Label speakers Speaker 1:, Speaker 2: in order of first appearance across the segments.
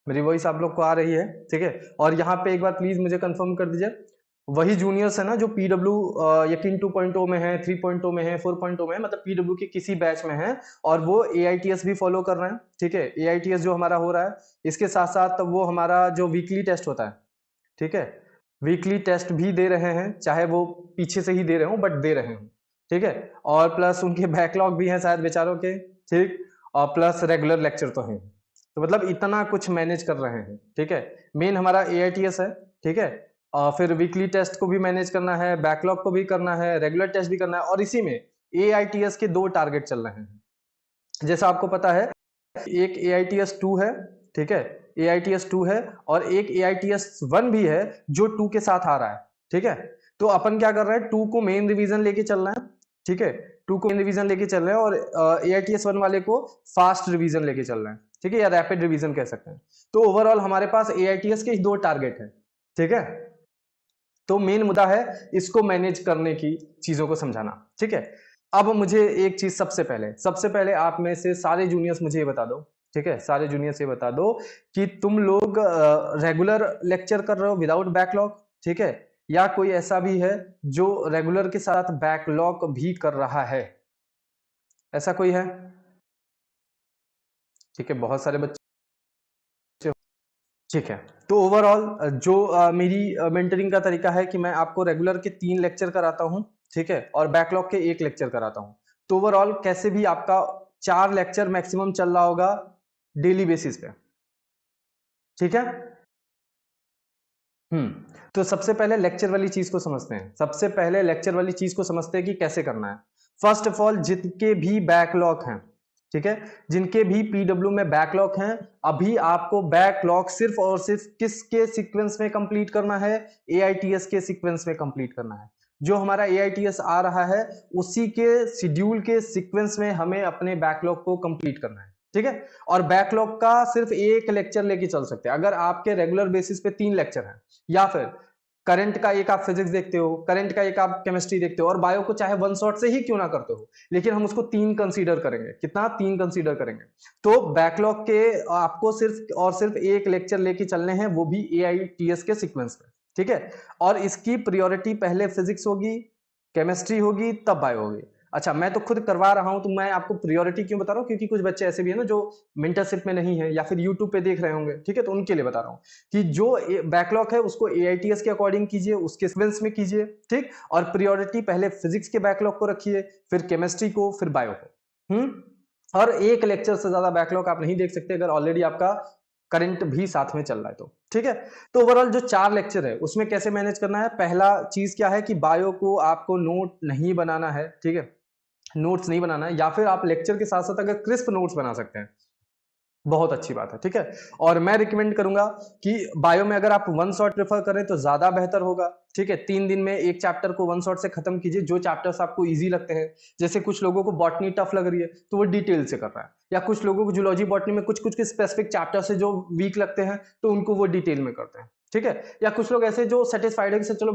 Speaker 1: मेरी वॉइस आप लोग को आ रही है? ठीक है। और यहाँ पे एक बार प्लीज मुझे कंफर्म कर दीजिए, वही जूनियर्स है ना जो पीडब्ल्यू यकीन 2.0 में है, 3.0 में है, 4.0 में है, मतलब पीडब्ल्यू के किसी बैच में है और वो एआईटीएस भी फॉलो कर रहे हैं। ठीक है, एआईटीएस जो हमारा हो रहा है, इसके साथ साथ वो हमारा जो वीकली टेस्ट होता है, ठीक है, वीकली टेस्ट भी दे रहे हैं, चाहे वो पीछे से ही दे रहे हो बट दे रहे हो। ठीक है। और प्लस उनके बैकलॉग भी हैं शायद बेचारों के। ठीक। और प्लस रेगुलर लेक्चर तो हैं, तो मतलब इतना कुछ मैनेज कर रहे हैं। ठीक है। मेन हमारा एआईटीएस है। ठीक है। और फिर वीकली टेस्ट को भी मैनेज करना है, बैकलॉग को भी करना है, रेगुलर टेस्ट भी करना है, और इसी में एआईटीएस के 2 टारगेट चल रहे हैं। जैसा आपको पता है, एक एआईटीएस 2 है। ठीक है, एआईटीएस 2 है, और एक एआईटीएस 1 भी है जो 2 के साथ आ रहा है। ठीक है। तो अपन क्या कर रहे हैं, 2 को मेन रिवीजन लेके चलना है। ठीक है, 2 को मेन रिवीजन लेके चल रहे हैं, और एआईटीएस 1 वाले को फास्ट रिवीजन लेके चल रहे हैं। ठीक है, या रैपिड रिवीजन कह सकते हैं। तो ओवरऑल हमारे पास एआईटीएस के 2 टारगेट है। ठीक है। तो मेन मुद्दा है इसको मैनेज करने की, चीजों को समझाना। ठीक है। अब मुझे एक चीज सबसे पहले आप में से सारे जूनियर्स मुझे ये बता दो, ठीक है, सारे जूनियर्स ये बता दो कि तुम लोग रेगुलर लेक्चर कर रहे हो विदाउट बैकलॉग, ठीक है, या कोई ऐसा भी है जो रेगुलर के साथ बैकलॉग भी कर रहा है? ऐसा कोई है? ठीक है, बहुत सारे बच्चे। ठीक है। तो ओवरऑल जो मेरी मेंटरिंग का तरीका है कि मैं आपको रेगुलर के 3 लेक्चर कराता हूं, ठीक है, और बैकलॉग के 1 लेक्चर कराता हूं। तो ओवरऑल कैसे भी आपका 4 लेक्चर मैक्सिमम चल रहा होगा डेली बेसिस पे। ठीक है। तो सबसे पहले लेक्चर वाली चीज को समझते हैं, कि कैसे करना है। फर्स्ट ऑफ ऑल, जिनके भी बैकलॉग हैं, ठीक है, जिनके भी पीडब्ल्यू में बैकलॉग हैं, अभी आपको बैकलॉग सिर्फ और सिर्फ किसके सीक्वेंस में कंप्लीट करना है? एआईटीएस के सीक्वेंस में कंप्लीट करना है। जो हमारा एआईटीएस आ रहा है उसी के शेड्यूल के सीक्वेंस में हमें अपने बैकलॉग को कंप्लीट करना है। ठीक है। और बैकलॉग का सिर्फ 1 लेक्चर लेके चल सकते हैं। अगर आपके रेगुलर बेसिस पे 3 लेक्चर हैं, या फिर करंट का एक आप फिजिक्स देखते हो, करंट का एक आप केमिस्ट्री देखते हो, और बायो को चाहे 1 शॉट से ही क्यों ना करते हो, लेकिन हम उसको 3 कंसीडर करेंगे। कितना? 3 कंसीडर करेंगे। तो बैकलॉग के आपको सिर्फ और सिर्फ 1 लेक्चर लेके चलने हैं, वो भी एआईटीएस के सीक्वेंस में। ठीक है। और इसकी प्रायोरिटी पहले फिजिक्स होगी, केमिस्ट्री होगी, तब बायो होगी। अच्छा, मैं तो खुद करवा रहा हूं, तो मैं आपको प्रायोरिटी क्यों बता रहा हूं? क्योंकि कुछ बच्चे ऐसे भी है ना जो मेंटरशिप में नहीं है, या फिर यूट्यूब पे देख रहे होंगे, ठीक है, तो उनके लिए बता रहा हूं कि जो बैकलॉग है उसको एआईटीएस के अकॉर्डिंग कीजिए, उसके सीक्वेंस में कीजिए। ठीक। और प्रायोरिटी पहले फिजिक्स के बैकलॉग को रखिए, फिर केमिस्ट्री को, फिर बायो को। और 1 लेक्चर से ज्यादा बैकलॉग आप नहीं देख सकते अगर ऑलरेडी आपका करंट भी साथ में चल रहा है तो। ठीक है। तो ओवरऑल जो 4 लेक्चर है उसमें कैसे मैनेज करना है? पहला चीज क्या है कि बायो को आपको नोट नहीं बनाना है। ठीक है, नोट्स नहीं बनाना है, या फिर आप लेक्चर के साथ साथ अगर क्रिस्प नोट्स बना सकते हैं, बहुत अच्छी बात है। ठीक है। और मैं रिकमेंड करूंगा कि बायो में अगर आप 1 शॉट प्रेफर करें तो ज्यादा बेहतर होगा। ठीक है, 3 दिन में एक चैप्टर को 1 शॉट से खत्म कीजिए, जो चैप्टर्स आपको इजी लगते हैं। जैसे कुछ लोगों को बॉटनी टफ लग रही है तो वो डिटेल से कर रहा है, या कुछ लोगों को जूलॉजी बॉटनी में कुछ कुछ के स्पेसिफिक चैप्टर से जो वीक लगते हैं तो उनको वो डिटेल में करते हैं। ठीक है। या कुछ लोग ऐसे जो सेटिस्फाइड है कि चलो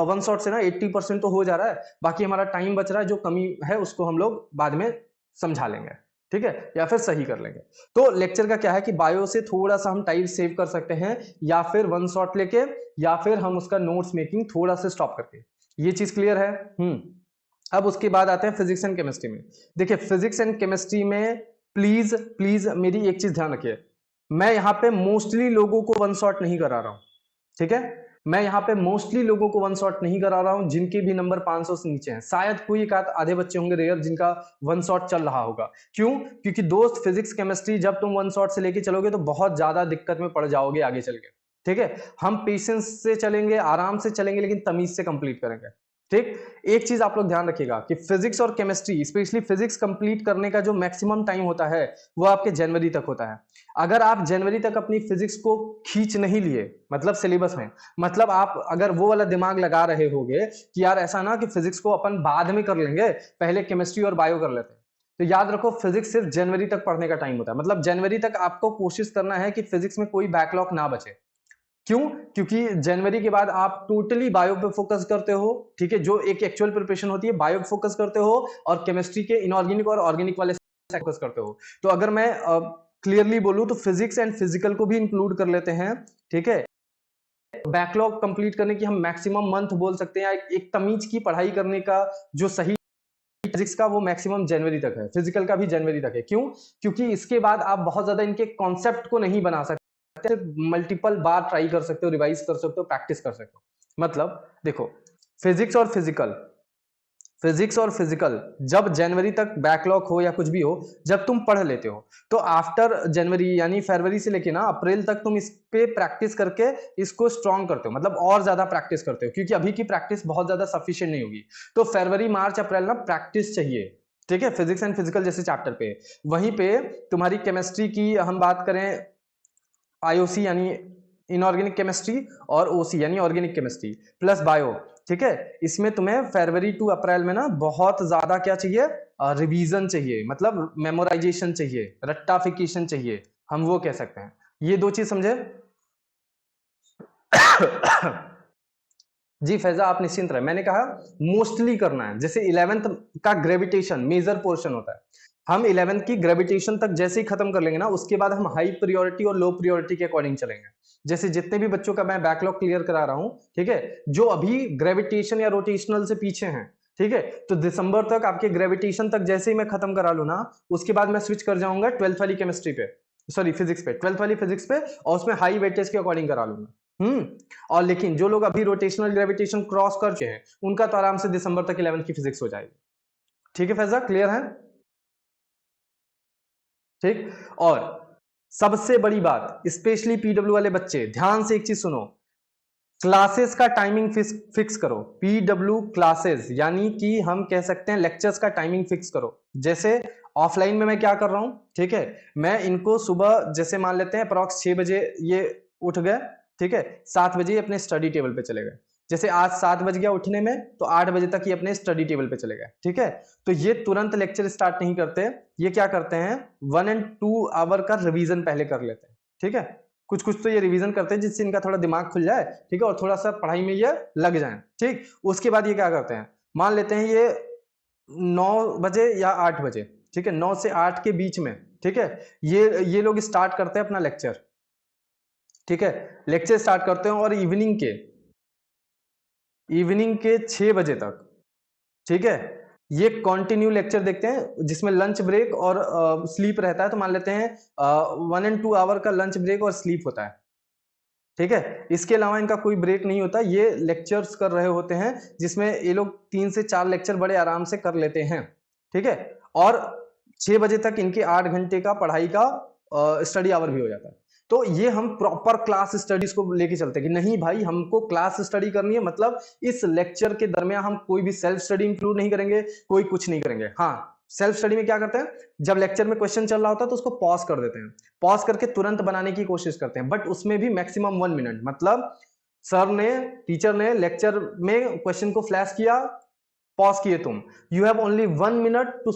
Speaker 1: 1 शॉट से ना 80% तो हो जा रहा है, बाकी हमारा टाइम बच रहा है, जो कमी है उसको हम लोग बाद में समझा लेंगे। ठीक है, या फिर सही कर लेंगे। तो लेक्चर का क्या है कि बायो से थोड़ा सा हम टाइम सेव कर सकते हैं, या फिर 1 शॉट लेके, या फिर हम उसका नोट्स मेकिंग थोड़ा से स्टॉप करके। ये चीज क्लियर है? अब उसके बाद आते हैं फिजिक्स एंड केमिस्ट्री में। देखिए, फिजिक्स एंड केमिस्ट्री में प्लीज प्लीज मेरी एक चीज ध्यान रखिए, मैं यहाँ पे मोस्टली लोगों को 1 शॉट नहीं करा रहा हूं। ठीक है, मैं यहाँ पे मोस्टली लोगों को 1 शॉट नहीं करा रहा हूं जिनके भी नंबर 500 से नीचे हैं। शायद कोई एक आधे बच्चे होंगे रेयर जिनका 1 शॉट चल रहा होगा। क्यों? क्योंकि दोस्त, फिजिक्स केमिस्ट्री जब तुम 1 शॉट से लेके चलोगे तो बहुत ज्यादा दिक्कत में पड़ जाओगे आगे चल के। ठीक है, हम पेशेंस से चलेंगे, आराम से चलेंगे, लेकिन तमीज से कंप्लीट करेंगे। ठीक। एक चीज आप लोग ध्यान रखिएगा कि फिजिक्स और केमिस्ट्री, स्पेशली फिजिक्स कंप्लीट करने का जो मैक्सिमम टाइम होता है वो आपके जनवरी तक होता है। अगर आप जनवरी तक अपनी फिजिक्स को खींच नहीं लिए, मतलब सिलेबस में, मतलब आप अगर वो वाला दिमाग लगा रहे होगे कि यार ऐसा ना कि फिजिक्स को अपन बाद में कर लेंगे, पहले केमिस्ट्री और बायो कर लेते हैं, तो याद रखो फिजिक्स सिर्फ जनवरी तक पढ़ने का टाइम होता है। मतलब जनवरी तक आपको कोशिश करना है कि फिजिक्स में कोई बैकलॉग ना बचे। क्यों? क्योंकि जनवरी के बाद आप टोटली बायो पे फोकस करते हो। ठीक है, जो एक एक्चुअल प्रिपरेशन होती है, बायो पे फोकस करते हो, और केमिस्ट्री के इनऑर्गेनिक और ऑर्गेनिक वाले फोकस करते हो। तो अगर मैं क्लियरली बोलूं तो फिजिक्स एंड फिजिकल को भी इंक्लूड कर लेते हैं, ठीक है। बैकलॉग कंप्लीट करने की हम मैक्सिमम मंथ बोल सकते हैं, एक तमीज की पढ़ाई करने का जो सही फिजिक्स का वो मैक्सिमम जनवरी तक है, फिजिकल का भी जनवरी तक है। क्यों? क्योंकि इसके बाद आप बहुत ज्यादा इनके कॉन्सेप्ट को नहीं बना सकते, मल्टीपल बार ट्राई कर सकते हो, रिवाइज कर सकते हो, प्रैक्टिस कर सकते हो। मतलब देखो, फिजिक्स और फिजिकल, फिजिक्स और फिजिकल जब जनवरी तक बैकलॉग हो या कुछ भी हो, जब तुम पढ़ लेते हो तो आफ्टर जनवरी यानी फरवरी से लेके ना अप्रैल तक तुम इस पे प्रैक्टिस करके इसको स्ट्रॉन्ग करते हो, मतलब और ज्यादा प्रैक्टिस करते हो, क्योंकि अभी की प्रैक्टिस बहुत ज्यादा सफिशिएंट नहीं होगी। तो फरवरी मार्च अप्रैल ना प्रैक्टिस चाहिए, ठीक है, फिजिक्स एंड फिजिकल जैसे चैप्टर पे। वहीं पे तुम्हारी केमिस्ट्री की हम बात करें, आईओसी यानी इनऑर्गेनिक केमिस्ट्री और ओसी यानी ऑर्गेनिक केमिस्ट्री प्लस बायो, ठीक है, इसमें तुम्हें फरवरी टू अप्रैल में ना बहुत ज्यादा क्या चाहिए, रिवीजन चाहिए, मतलब मेमोराइजेशन चाहिए, रट्टाफिकेशन चाहिए, हम वो कह सकते हैं। ये दो चीज समझे? जी फैजा आप निश्चिंत रहे, मैंने कहा मोस्टली करना है। जैसे 11th का ग्रेविटेशन मेजर पोर्शन होता है, हम 11th की ग्रेविटेशन तक जैसे ही खत्म कर लेंगे ना, उसके बाद हम हाई प्रियोरिटी और लो प्रियोरिटी के अकॉर्डिंग चलेंगे। जैसे जितने भी बच्चों का मैं बैकलॉग क्लियर करा रहा हूं, ठीक है, जो अभी ग्रेविटेशन या रोटेशनल से पीछे हैं, ठीक है, तो दिसंबर तक आपके ग्रेविटेशन तक जैसे ही मैं खत्म करा लू ना, उसके बाद मैं स्विच कर जाऊंगा 12th वाली केमिस्ट्री पे, सॉरी फिजिक्स पे, 12th वाली फिजिक्स पे, और उसमें हाई वेटेज के अकॉर्डिंग करा लूंगा। और लेकिन जो लोग अभी रोटेशनल ग्रेविटेशन क्रॉस कर चुके हैं, उनका तो आराम से दिसंबर तक 11th की फिजिक्स हो जाएगी। ठीक है फैजा, क्लियर है? ठीक। और सबसे बड़ी बात, स्पेशली पीडब्ल्यू वाले बच्चे ध्यान से एक चीज सुनो, क्लासेस का टाइमिंग फिक्स करो। पीडब्ल्यू क्लासेस यानी कि हम कह सकते हैं लेक्चर्स का टाइमिंग फिक्स करो। जैसे ऑफलाइन में मैं क्या कर रहा हूं, ठीक है, मैं इनको सुबह जैसे मान लेते हैं अप्रॉक्स 6 बजे ये उठ गए, ठीक है, 7 बजे अपने स्टडी टेबल पे चले गए। जैसे आज 7 बज गया उठने में, तो 8 बजे तक ये अपने स्टडी टेबल पे चले गए, ठीक है। तो ये तुरंत लेक्चर स्टार्ट नहीं करते, ये क्या करते हैं, 1 and 2 आवर का रिवीजन पहले कर लेते हैं, ठीक है। कुछ कुछ तो ये रिवीजन करते हैं जिससे इनका थोड़ा दिमाग खुल जाए, ठीक है, और थोड़ा सा पढ़ाई में ये लग जाए, ठीक। उसके बाद ये क्या करते हैं, मान लेते हैं ये 9 बजे या 8 बजे, ठीक है, 9 से 8 के बीच में, ठीक है, ये लोग स्टार्ट करते हैं अपना लेक्चर, ठीक है, लेक्चर स्टार्ट करते हैं, और इवनिंग के 6 बजे तक, ठीक है, ये कंटिन्यू लेक्चर देखते हैं, जिसमें लंच ब्रेक और स्लीप रहता है। तो मान लेते हैं 1 and 2 आवर का लंच ब्रेक और स्लीप होता है, ठीक है। इसके अलावा इनका कोई ब्रेक नहीं होता, ये लेक्चर्स कर रहे होते हैं, जिसमें ये लोग 3 से 4 लेक्चर बड़े आराम से कर लेते हैं, ठीक है। और 6 बजे तक इनके 8 घंटे का पढ़ाई का स्टडी आवर भी हो जाता है। तो ये हम प्रॉपर क्लास स्टडीज को लेके चलते हैं कि नहीं भाई, हमको क्लास स्टडी करनी है, मतलब इस लेक्चर के दरमियान हम कोई भी सेल्फ स्टडी इंक्लूड नहीं करेंगे, कोई कुछ नहीं करेंगे। हाँ, सेल्फ स्टडी में क्या करते हैं, जब लेक्चर में क्वेश्चन चल रहा होता है तो उसको पॉज कर देते हैं, पॉज करके तुरंत बनाने की कोशिश करते हैं, बट उसमें भी मैक्सिमम 1 मिनट, मतलब टीचर ने लेक्चर में क्वेश्चन को फ्लैश किया, पॉज किए तुम, you have only 1 minute to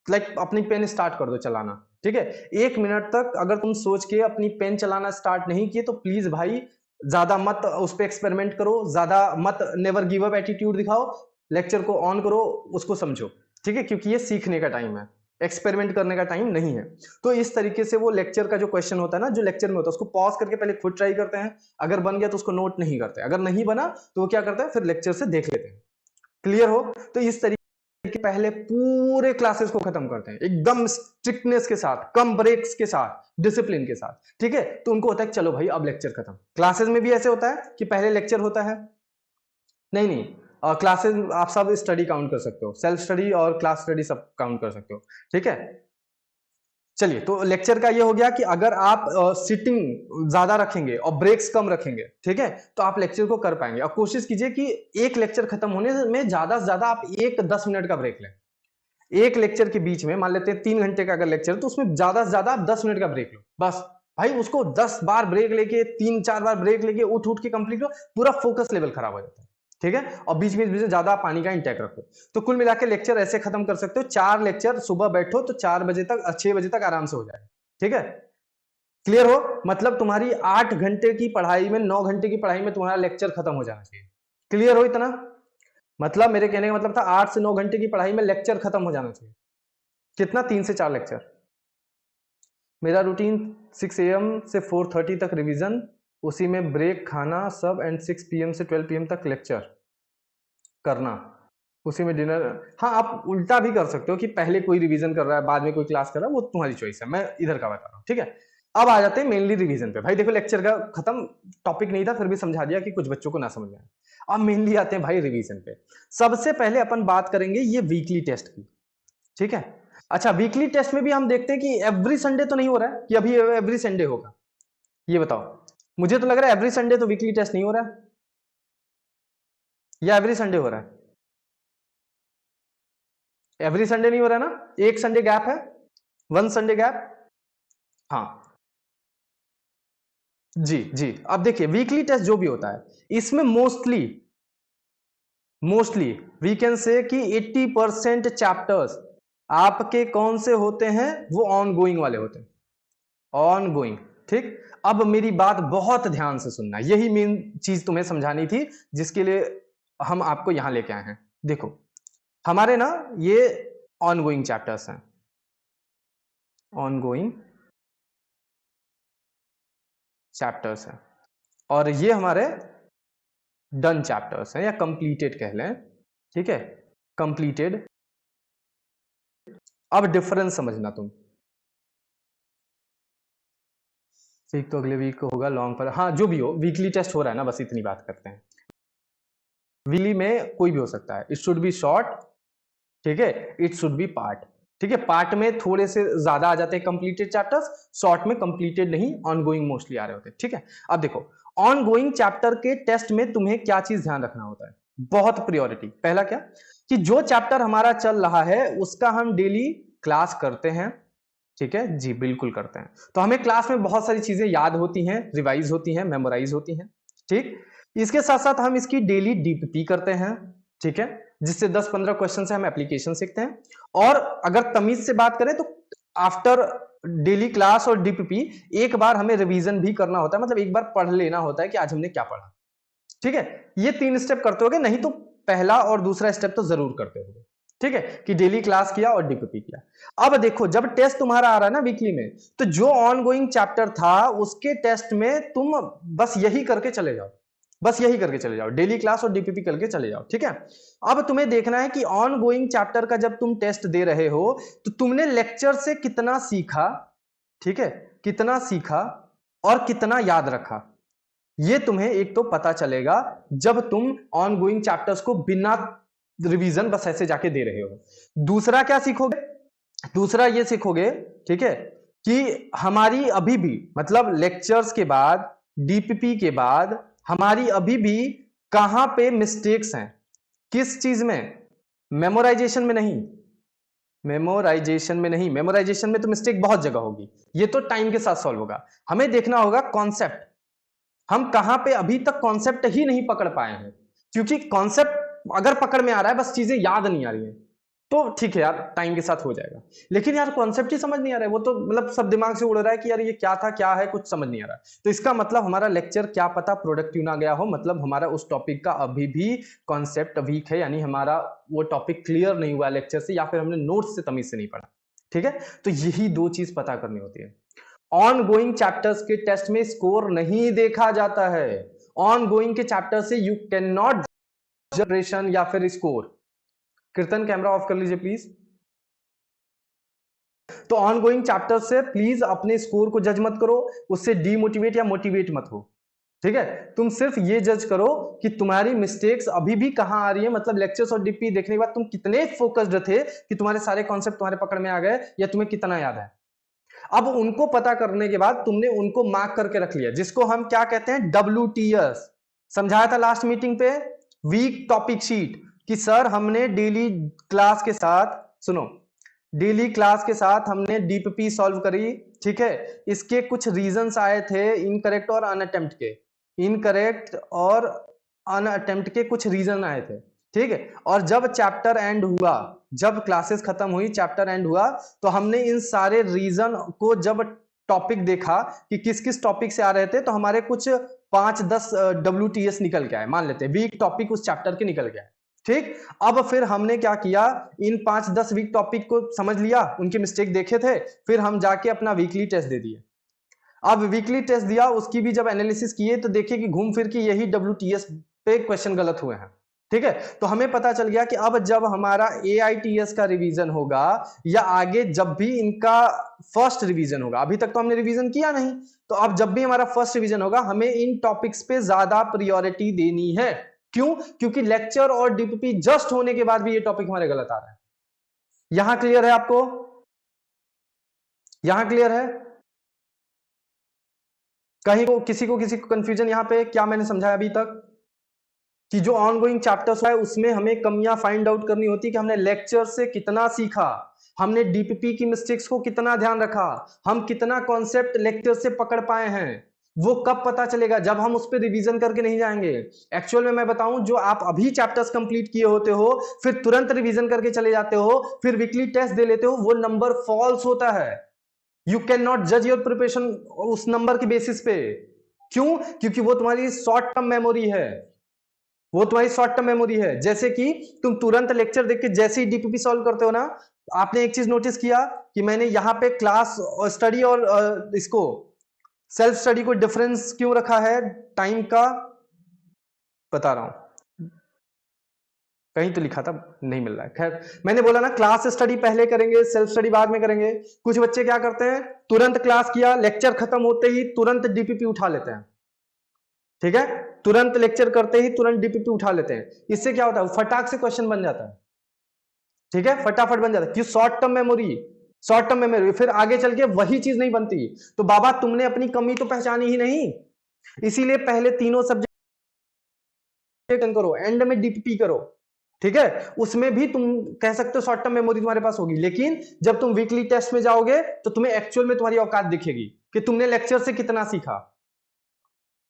Speaker 1: like अपनी पेन स्टार्ट कर दो चलाना, ठीक है। 1 मिनट तक अगर तुम सोच के अपनी पेन चलाना स्टार्ट नहीं किए तो प्लीज भाई ज्यादा मत उस पर एक्सपेरिमेंट करो, ज्यादा मत नेवर गिव अप एटीट्यूड दिखाओ, लेक्चर को ऑन करो, उसको समझो, ठीक है, क्योंकि ये सीखने का टाइम है, एक्सपेरिमेंट करने का टाइम नहीं है। तो इस तरीके से वो लेक्चर का जो क्वेश्चन होता है ना, जो लेक्चर में होता है, उसको पॉज करके पहले खुद ट्राई करते हैं, अगर बन गया तो उसको नोट नहीं करते, अगर नहीं बना तो वो क्या करते हैं, फिर लेक्चर से देख लेते हैं। क्लियर हो? तो इस तरीके के पहले पूरे क्लासेस को खत्म करते हैं एकदम स्ट्रिक्टनेस के साथ, कम ब्रेक्स के साथ, डिसिप्लिन के साथ, ठीक है। तो उनको होता है चलो भाई अब लेक्चर खत्म। क्लासेस में भी ऐसे होता है कि पहले लेक्चर होता है, नहीं नहीं, क्लासेस आप सब स्टडी काउंट कर सकते हो, सेल्फ स्टडी और क्लास स्टडी सब काउंट कर सकते हो, ठीक है। चलिए, तो लेक्चर का ये हो गया कि अगर आप सिटिंग ज्यादा रखेंगे और ब्रेक्स कम रखेंगे, ठीक है, तो आप लेक्चर को कर पाएंगे। और कोशिश कीजिए कि एक लेक्चर खत्म होने में ज्यादा से ज्यादा आप 10 मिनट का ब्रेक लें। एक लेक्चर के बीच में मान लेते हैं 3 घंटे का अगर लेक्चर, तो उसमें ज्यादा से ज्यादा आप 10 मिनट का ब्रेक लो बस। भाई उसको 10 बार ब्रेक लेके, 3-4 बार ब्रेक लेके उठ उठ के कंप्लीट करो, पूरा फोकस लेवल खराब हो जाता है, ठीक है। और बीच में ज्यादा पानी का इंटेक रखो। तो कुल मिला के लेक्चर ऐसे खत्म कर सकते हो, 4 लेक्चर सुबह बैठो तो 4 बजे तक, 6 बजे तक आराम से हो जाए, ठीक है। क्लियर हो? मतलब तुम्हारी 8 घंटे की पढ़ाई में, 9 घंटे की पढ़ाई में तुम्हारा लेक्चर खत्म हो जाना चाहिए। क्लियर हो इतना? मतलब मेरे कहने का मतलब था 8 से 9 घंटे की पढ़ाई में लेक्चर खत्म हो जाना चाहिए। कितना? 3 से 4 लेक्चर। मेरा रूटीन 6 AM से 4:30 तक रिवीजन, उसी में ब्रेक खाना सब, एंड 6 PM से 12 PM तक लेक्चर करना, उसी में डिनर। हाँ, आप उल्टा भी कर सकते हो कि पहले कोई रिवीजन कर रहा है बाद में कोई क्लास कर रहा है, वो तुम्हारी चॉइस है, मैं इधर का बता रहा हूँ, ठीक है। अब आ जाते हैं मेनली रिवीजन पे। भाई देखो लेक्चर का खत्म, टॉपिक नहीं था फिर भी समझा दिया कि कुछ बच्चों को ना समझ में आए। अब मेनली आते हैं भाई रिवीजन पे। सबसे पहले अपन बात करेंगे ये वीकली टेस्ट की, ठीक है। अच्छा, वीकली टेस्ट में भी हम देखते हैं कि एवरी संडे तो नहीं हो रहा है कि अभी एवरी संडे होगा, ये बताओ। मुझे तो लग रहा है एवरी संडे तो वीकली टेस्ट नहीं हो रहा है, या एवरी संडे हो रहा है? एवरी संडे नहीं हो रहा है ना, एक संडे गैप है, 1 संडे गैप। हाँ जी जी। अब देखिए वीकली टेस्ट जो भी होता है इसमें मोस्टली वी कैन से कि 80% चैप्टर्स आपके कौन से होते हैं, वो ऑन गोइंग वाले होते हैं, ऑन गोइंग, ठीक। अब मेरी बात बहुत ध्यान से सुनना, यही मेन चीज तुम्हें समझानी थी जिसके लिए हम आपको यहां लेके आए हैं। देखो हमारे ना ये ऑन गोइंग चैप्टर्स हैं, ऑन गोइंग चैप्टर्स हैं, और ये हमारे डन चैप्टर्स हैं या कंप्लीटेड कह लें, ठीक है, कंप्लीटेड। अब डिफरेंस समझना तुम, एक तो अगले वीक होगा लॉन्ग पर, हाँ जो भी हो वीकली टेस्ट हो रहा है ना, बस इतनी बात करते हैं। वीकली में कोई भी हो सकता है, इट शुड बी शॉर्ट, ठीक है, इट शुड बी पार्ट, ठीक है। पार्ट में थोड़े से ज्यादा आ जाते हैं कंप्लीटेड चैप्टर्स, शॉर्ट में कंप्लीटेड नहीं ऑन गोइंग मोस्टली आ रहे होते हैं, ठीक है। अब देखो ऑन गोइंग चैप्टर के टेस्ट में तुम्हें क्या चीज ध्यान रखना होता है, बहुत प्रायोरिटी। पहला क्या, कि जो चैप्टर हमारा चल रहा है उसका हम डेली क्लास करते हैं, ठीक है जी, बिल्कुल करते हैं। तो हमें क्लास में बहुत सारी चीजें याद होती हैं, रिवाइज होती हैं, मेमोराइज होती हैं, ठीक। इसके साथ साथ हम इसकी डेली डीपीपी करते हैं, ठीक है, जिससे 10-15 क्वेश्चन से हम एप्लीकेशन सीखते हैं। और अगर तमीज से बात करें तो आफ्टर डेली क्लास और डीपीपी एक बार हमें रिवीजन भी करना होता है, मतलब एक बार पढ़ लेना होता है कि आज हमने क्या पढ़ा, ठीक है। ये 3 स्टेप करते होगे, नहीं तो पहला और दूसरा स्टेप तो जरूर करते होगे, ठीक है, कि डेली क्लास किया और डीपीपी किया। अब देखो जब टेस्ट तुम्हारा आ रहा है ना वीकली में, तो जो ऑन गोइंग चैप्टर था उसके टेस्ट में तुम बस यही करके चले जाओ, बस यही करके चले जाओ, डेली क्लास और डीपीपी करके चले जाओ, ठीक है। अब तुम्हें देखना है कि ऑन गोइंग चैप्टर का जब तुम टेस्ट दे रहे हो तो तुमने लेक्चर से कितना सीखा, ठीक है, कितना सीखा और कितना याद रखा, ये तुम्हें एक तो पता चलेगा जब तुम ऑन गोइंग चैप्टर्स को बिना रिवीजन बस ऐसे जाके दे रहे हो। दूसरा क्या सीखोगे, दूसरा ये सीखोगे, ठीक है, कि हमारी अभी भी मतलब लेक्चर्स के बाद डीपीपी के बाद हमारी अभी भी कहां पे मिस्टेक्स हैं, किस चीज में, मेमोराइजेशन में नहीं, मेमोराइजेशन में नहीं, मेमोराइजेशन में तो मिस्टेक बहुत जगह होगी, ये तो टाइम के साथ सॉल्व होगा। हमें देखना होगा कॉन्सेप्ट, हम कहां पे अभी तक कॉन्सेप्ट ही नहीं पकड़ पाए हैं, क्योंकि कॉन्सेप्ट अगर पकड़ में आ रहा है बस चीजें याद नहीं आ रही हैं तो ठीक है यार, टाइम के साथ हो जाएगा। लेकिन यार कॉन्सेप्ट ही समझ नहीं आ रहा है, वो तो मतलब सब दिमाग से उड़ रहा है कि यार ये क्या था क्या है, कुछ समझ नहीं आ रहा है, तो इसका मतलब हमारा लेक्चर क्या पता प्रोडक्टिव ना गया हो, मतलब हमारा उस टॉपिक का अभी भी कॉन्सेप्ट वीक है, यानी हमारा वो टॉपिक क्लियर नहीं हुआ लेक्चर से, या फिर हमने नोट्स से तमीज से नहीं पढ़ा, ठीक है। तो यही 2 चीज पता करनी होती है। ऑन गोइंग चैप्टर्स के टेस्ट में स्कोर नहीं देखा जाता है, ऑन गोइंग के चैप्टर से यू कैन नॉट जनरेशन या फिर स्कोर। कीर्तन कैमरा ऑफ कर लीजिए प्लीज। तो ऑन गोइंग चैप्टर से प्लीज अपने स्कोर को जज मत करो, उससे डीमोटिवेट या मोटिवेट मत हो, ठीक है। तुम सिर्फ ये जज करो कि तुम्हारी मिस्टेक्स अभी भी कहां आ रही है, मतलब लेक्चर्स और डीपी देखने के बाद तुम कितने फोकस्ड थे कि तुम्हारे सारे कॉन्सेप्ट तुम्हारे पकड़ में आ गए या तुम्हें कितना याद है। अब उनको पता करने के बाद तुमने उनको मार्क करके रख लिया, जिसको हम क्या कहते हैं, WTS। समझाया था लास्ट मीटिंग पे वीक टॉपिक शीट कि सर हमने डेली क्लास के साथ, सुनो, डेली क्लास के साथ हमने डीपीपी सॉल्व करी, ठीक है। इसके कुछ रीजंस आए थे इनकरेक्ट और अनअटेम्प्ट के, इनकरेक्ट और अनअटेम्प्ट के कुछ रीजन आए थे, ठीक है। और जब चैप्टर एंड हुआ, जब क्लासेस खत्म हुई चैप्टर एंड हुआ, तो हमने इन सारे रीजन को जब टॉपिक देखा कि किस किस टॉपिक से आ रहे थे, तो हमारे कुछ 5-10 WTS निकल के आए, मान लेते हैं वीक टॉपिक उस चैप्टर के निकल गया, ठीक। अब फिर हमने क्या किया, इन 5-10 वीक टॉपिक को समझ लिया, उनके मिस्टेक देखे थे, फिर हम जाके अपना वीकली टेस्ट दे दिए। अब वीकली टेस्ट दिया, उसकी भी जब एनालिसिस किए तो देखिए कि घूम फिर के यही WTS पे क्वेश्चन गलत हुए हैं। ठीक है, तो हमें पता चल गया कि अब जब हमारा AITS का रिवीजन होगा या आगे जब भी इनका फर्स्ट रिवीजन होगा, अभी तक तो हमने रिवीजन किया नहीं, तो अब जब भी हमारा फर्स्ट रिवीजन होगा हमें इन टॉपिक्स पे ज्यादा प्रायोरिटी देनी है। क्यों? क्योंकि लेक्चर और DPP जस्ट होने के बाद भी ये टॉपिक हमारे गलत आ रहा है। यहां क्लियर है आपको? यहां क्लियर है? कहीं को किसी को कंफ्यूजन यहां पे क्या मैंने समझाया अभी तक? कि जो ऑनगोइंग चैप्टर्स है उसमें हमें कमियां फाइंड आउट करनी होती है कि हमने लेक्चर से कितना सीखा, हमने DPP की मिस्टेक्स को कितना ध्यान रखा, हम कितना कॉन्सेप्ट लेक्चर से पकड़ पाए हैं। वो कब पता चलेगा? जब हम उस पर रिवीजन करके नहीं जाएंगे। एक्चुअल में मैं बताऊं, जो आप अभी चैप्टर्स कंप्लीट किए होते हो फिर तुरंत रिवीजन करके चले जाते हो, फिर वीकली टेस्ट दे लेते हो, वो नंबर फॉल्स होता है। यू कैन नॉट जज योर प्रिपरेशन उस नंबर के बेसिस पे। क्यों? क्योंकि वो तुम्हारी शॉर्ट टर्म मेमोरी है, वो तुम्हारी शॉर्ट टर्म मेमोरी है। जैसे कि तुम तुरंत लेक्चर देख के जैसे ही DPP सॉल्व करते हो ना, आपने एक चीज नोटिस किया कि मैंने यहां पे क्लास स्टडी और इसको सेल्फ स्टडी को डिफरेंस क्यों रखा है टाइम का? बता रहा हूं, कहीं तो लिखा था, नहीं मिल रहा है। खैर, मैंने बोला ना क्लास स्टडी पहले करेंगे, सेल्फ स्टडी बाद में करेंगे। कुछ बच्चे क्या करते हैं, तुरंत क्लास किया, लेक्चर खत्म होते ही तुरंत DPP उठा लेते हैं। ठीक है, तुरंत लेक्चर करते ही तुरंत DPP उठा लेते हैं। इससे क्या होता है, फटाक से क्वेश्चन बन जाता है। ठीक है, फटाफट बन जाता है। क्यों? Short term memory, short term memory. फिर आगे चल के वही चीज नहीं बनती। तो बाबा तुमने अपनी कमी तो पहचानी ही नहीं, इसीलिए पहले तीनों सब्जेक्ट करो, एंड में DPP करो। ठीक है, उसमें भी तुम कह सकते हो शॉर्ट टर्म मेमोरी तुम्हारे पास होगी, लेकिन जब तुम वीकली टेस्ट में जाओगे तो तुम्हें एक्चुअल में तुम्हारी औकात दिखेगी कि तुमने लेक्चर से कितना सीखा।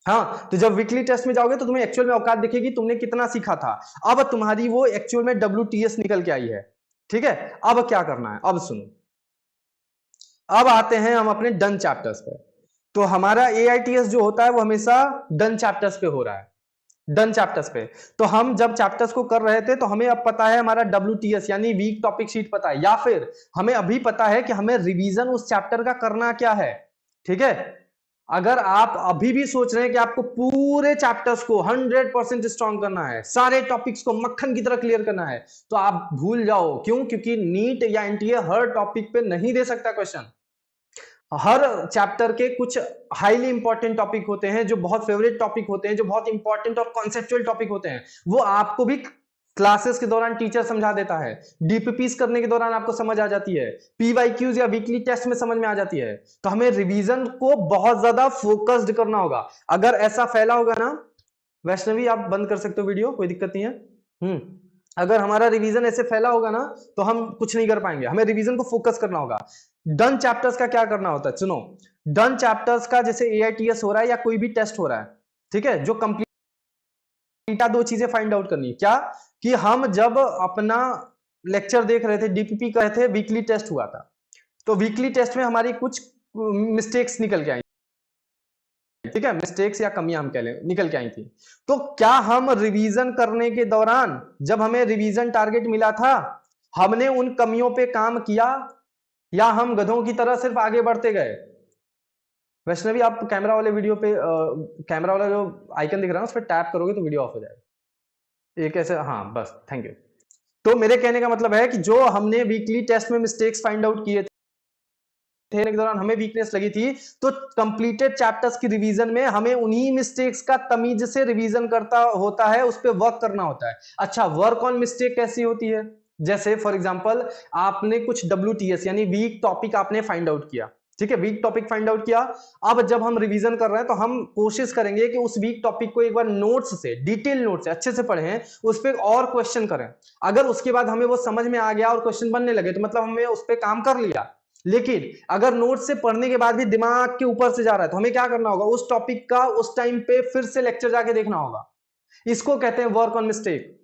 Speaker 1: हाँ, तो जब वीकली टेस्ट में जाओगे तो तुम्हें एक्चुअल में औकात दिखेगी तुमने कितना सीखा था। अब तुम्हारी वो एक्चुअल में WTS निकल के आई है। ठीक है, अब क्या करना है, अब सुनो। अब आते हैं हम अपने डन चैप्टर्स पे। तो हमारा AITS जो होता है वो हमेशा डन चैप्टर्स पे हो रहा है, डन चैप्टर्स पे। तो हम जब चैप्टर्स को कर रहे थे तो हमें अब पता है हमारा WTS यानी वीक टॉपिक शीट पता है, या फिर हमें अभी पता है कि हमें रिवीजन उस चैप्टर का करना क्या है। ठीक है, अगर आप अभी भी सोच रहे हैं कि आपको पूरे चैप्टर्स को 100% स्ट्रॉन्ग करना है, सारे टॉपिक्स को मक्खन की तरह क्लियर करना है, तो आप भूल जाओ। क्यों? क्योंकि नीट या NTA हर टॉपिक पे नहीं दे सकता क्वेश्चन। हर चैप्टर के कुछ हाईली इंपॉर्टेंट टॉपिक होते हैं, जो बहुत फेवरेट टॉपिक होते हैं, जो बहुत इंपॉर्टेंट और कॉन्सेप्चुअल टॉपिक होते हैं, वो आपको भी क्लासेस के दौरान टीचर समझा देता है, DPPs करने के दौरान आपको समझ आ जाती है, PYQs या वीकली टेस्ट में समझ में आ जाती है। तो हमें रिवीजन को बहुत ज्यादा फोकस्ड करना होगा। अगर ऐसा फैला होगा ना, वैष्णवी आप बंद कर सकते हो वीडियो, कोई दिक्कत नहीं है। अगर हमारा रिवीजन ऐसे फैला होगा ना तो हम कुछ नहीं कर पाएंगे। हमें रिवीजन को फोकस करना होगा। डन चैप्टर्स का क्या करना होता है, सुनो। डन चैप्टर्स का जैसे AITS हो रहा है या कोई भी टेस्ट हो रहा है, ठीक है, जो कंप्लीट, दो चीजें फाइंड आउट करनी है। क्या? कि हम जब अपना लेक्चर देख रहे थे, DPP कर रहे थे, वीकली टेस्ट हुआ था, तो वीकली टेस्ट में हमारी कुछ मिस्टेक्स निकल के आई। ठीक है, मिस्टेक्स या कमियां हम कह लें निकल के आई थी। तो क्या हम रिवीजन करने के दौरान, जब हमें रिवीजन टारगेट मिला था, हमने उन कमियों पे काम किया या हम गधों की तरह सिर्फ आगे बढ़ते गए? वैष्णवी आप कैमरा वाले वीडियो पे कैमरा वाला जो आइकन दिख रहा है उस पर टैप करोगे तो वीडियो ऑफ हो जाएगा। एक ऐसे, हाँ बस, थैंक यू। तो मेरे कहने का मतलब है कि जो हमने वीकली टेस्ट में मिस्टेक्स फाइंड आउट किए थे के दौरान हमें वीकनेस लगी थी, तो कंप्लीटेड चैप्टर्स की रिवीजन में हमें उन्हीं मिस्टेक्स का तमीज से रिवीजन करता होता है, उस पर वर्क करना होता है। अच्छा, वर्क ऑन मिस्टेक कैसी होती है? जैसे फॉर एग्जांपल आपने कुछ WTS यानी वीक टॉपिक आपने फाइंड आउट किया। ठीक है, वीक टॉपिक फाइंड आउट किया। अब जब हम रिवीजन कर रहे हैं तो हम कोशिश करेंगे कि उस वीक टॉपिक को एक बार नोट्स से, डिटेल नोट से अच्छे से पढ़ें, उस पर और क्वेश्चन करें। अगर उसके बाद हमें वो समझ में आ गया और क्वेश्चन बनने लगे तो मतलब हमने उस पर काम कर लिया। लेकिन अगर नोट से पढ़ने के बाद भी दिमाग के ऊपर से जा रहा है तो हमें क्या करना होगा, उस टॉपिक का उस टाइम पे फिर से लेक्चर जाके देखना होगा। इसको कहते हैं वर्क ऑन मिस्टेक।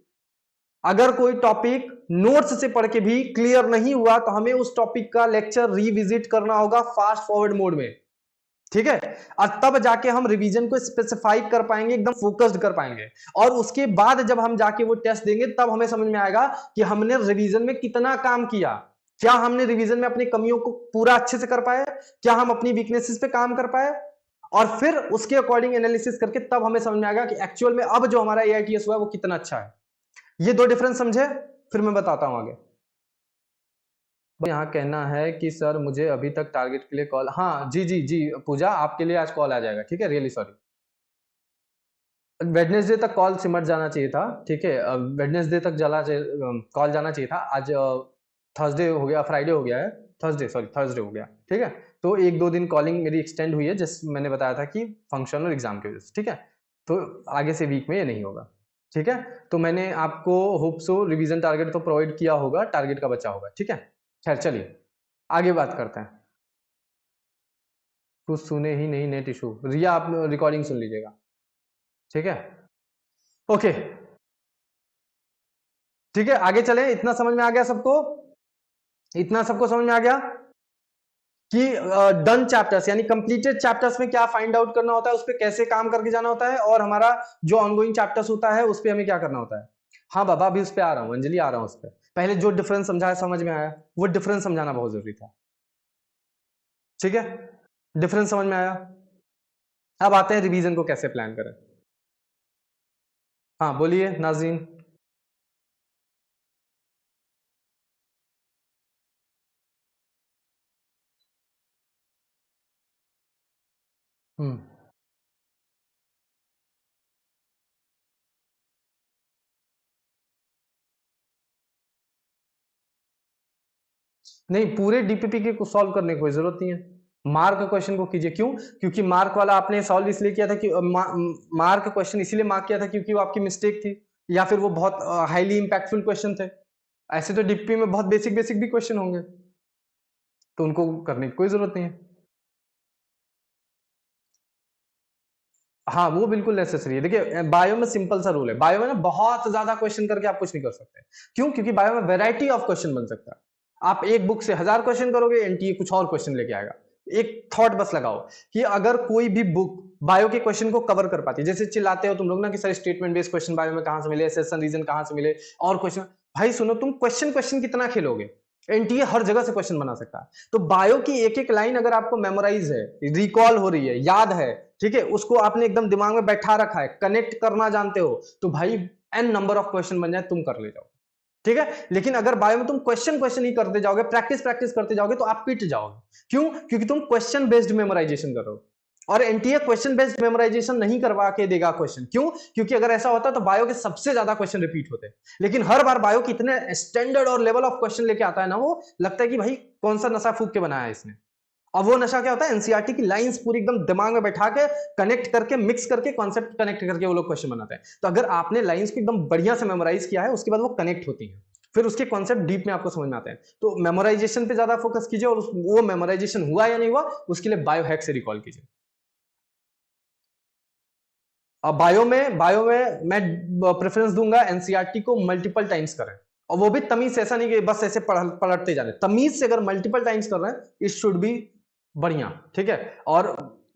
Speaker 1: अगर कोई टॉपिक नोट्स से पढ़ के भी क्लियर नहीं हुआ तो हमें उस टॉपिक का लेक्चर रिविजिट करना होगा फास्ट फॉरवर्ड मोड में। ठीक है, और तब जाके हम रिवीजन को स्पेसिफाई कर पाएंगे, एकदम फोकस्ड कर पाएंगे, और उसके बाद जब हम जाके वो टेस्ट देंगे तब हमें समझ में आएगा कि हमने रिवीजन में कितना काम किया, क्या हमने रिवीजन में अपनी कमियों को पूरा अच्छे से कर पाए, क्या हम अपनी वीकनेसेस पे काम कर पाए, और फिर उसके अकॉर्डिंग एनालिसिस करके तब हमें समझ में आएगा कि एक्चुअल में अब जो हमारा AITS हुआ है वो कितना अच्छा है। ये दो डिफरेंस समझे, फिर मैं बताता हूं आगे। यहाँ कहना है कि सर मुझे अभी तक टारगेट के लिए कॉल, हाँ जी जी जी पूजा, आपके लिए आज कॉल आ जाएगा, ठीक है, रियली सॉरी। वेडनेसडे तक कॉल सिमट जाना चाहिए था, ठीक है, वेडनेसडे तक कॉल जाना चाहिए था। आज थर्सडे हो गया, फ्राइडे हो गया है, थर्सडे हो गया, ठीक है। तो एक दो दिन कॉलिंग मेरी एक्सटेंड हुई है, जैसे मैंने बताया था कि फंक्शन और एग्जाम की वजह से, ठीक है। तो आगे से वीक में ये नहीं होगा, ठीक है। तो मैंने आपको होप सो रिवीजन टारगेट तो प्रोवाइड किया होगा, टारगेट का बचा होगा, ठीक है। खैर चलिए आगे बात करते हैं। कुछ सुने ही नहीं, नेट इशू, रिया आप रिकॉर्डिंग सुन लीजिएगा, ठीक है। ओके ठीक है, आगे चलें। इतना समझ में आ गया सबको, इतना सबको समझ में आ गया कि डन चैप्टर्स यानी कंप्लीटेड चैप्टर्स में क्या फाइंड आउट करना होता है, उस पर कैसे काम करके जाना होता है, और हमारा जो ऑनगोइंग चैप्टर्स होता है उस पर हमें क्या करना होता है। हाँ बाबा अभी उस पर आ रहा हूँ, अंजलि आ रहा हूँ उस पर। पहले जो डिफरेंस समझाया समझ में आया, वो डिफरेंस समझाना बहुत जरूरी था, ठीक है। डिफरेंस समझ में आया, अब आते हैं रिवीजन को कैसे प्लान करें। हाँ बोलिए नाज़रीन। हम्म नहीं, पूरे डीपीपी के सॉल्व करने की कोई जरूरत नहीं है, मार्क क्वेश्चन को कीजिए। क्यों? क्योंकि मार्क वाला आपने सॉल्व इसलिए किया था कि मार्क क्वेश्चन इसीलिए मार्क किया था क्योंकि वो आपकी मिस्टेक थी, या फिर वो बहुत हाईली इंपैक्टफुल क्वेश्चन थे। ऐसे तो डीपीपी में बहुत बेसिक बेसिक भी क्वेश्चन होंगे, तो उनको करने की कोई जरूरत नहीं है। हाँ वो बिल्कुल नेसेसरी है। देखिए बायो में सिंपल सा रूल है, बायो में ना बहुत ज्यादा क्वेश्चन करके आप कुछ नहीं कर सकते। क्यों? क्योंकि बायो में वैरायटी ऑफ क्वेश्चन बन सकता है। आप एक बुक से 1000 क्वेश्चन करोगे, एनटीए कुछ और क्वेश्चन लेके आएगा। एक थॉट बस लगाओ कि अगर कोई भी बुक बायो के क्वेश्चन को कवर कर पाती है, जैसे चिल्लाते हो तुम लोग ना कि sir statement based question bio में कहां से मिले, सेशन रीजन कहां से मिले, और क्वेश्चन। भाई सुनो, तुम क्वेश्चन क्वेश्चन कितना खेलोगे, एनटीए हर जगह से क्वेश्चन बना सकता है। तो बायो की एक एक लाइन अगर आपको मेमोराइज है, रिकॉल हो रही है, याद है, ठीक है, उसको आपने एकदम दिमाग में बैठा रखा है, कनेक्ट करना जानते हो, तो भाई एन नंबर ऑफ क्वेश्चन बन जाए तुम कर ले जाओ, ठीक है। लेकिन अगर बायो में तुम क्वेश्चन क्वेश्चन ही करते जाओगे, प्रैक्टिस प्रैक्टिस करते जाओगे, तो आप पिट जाओगे। क्यों? क्योंकि तुम क्वेश्चन बेस्ड मेमोराइजेशन कर रहे हो, और एनटीए क्वेश्चन बेस्ड मेमोराइजेशन नहीं करवा के देगा क्वेश्चन। क्यों? क्योंकि अगर ऐसा होता तो बायो के सबसे ज्यादा क्वेश्चन रिपीट होते, लेकिन हर बार बायो कितने स्टैंडर्ड और लेवल ऑफ क्वेश्चन लेके आता है ना, वो लगता है कि भाई कौन सा नशा फूक के बनाया है इसने। और वो नशा क्या होता है, एनसीईआरटी की लाइंस पूरी एकदम दिमाग में बैठा के कनेक्ट करके, मिक्स करके, कॉन्सेप्ट कनेक्ट करके वो लोग क्वेश्चन बनाते हैं। तो अगर आपने लाइंस को एकदम बढ़िया से मेमोराइज किया है, उसके बाद वो कनेक्ट होती हैं, फिर उसके कॉन्सेप्ट डीप में आपको समझ में आते हैं। तो मेमोराइजेशन पे ज्यादा फोकस कीजिए, और वो मेमोराइजेशन हुआ या नहीं हुआ उसके लिए बायो हैक से रिकॉल कीजिए। अब बायो में मैं प्रेफरेंस दूंगा एनसीईआरटी को मल्टीपल टाइम्स करें, और वो भी तमीज से, ऐसा नहीं कि बस ऐसे पलटते जाने, तमीज से अगर मल्टीपल टाइम्स कर रहे हैं, इट शुड बी बढ़िया, ठीक है। और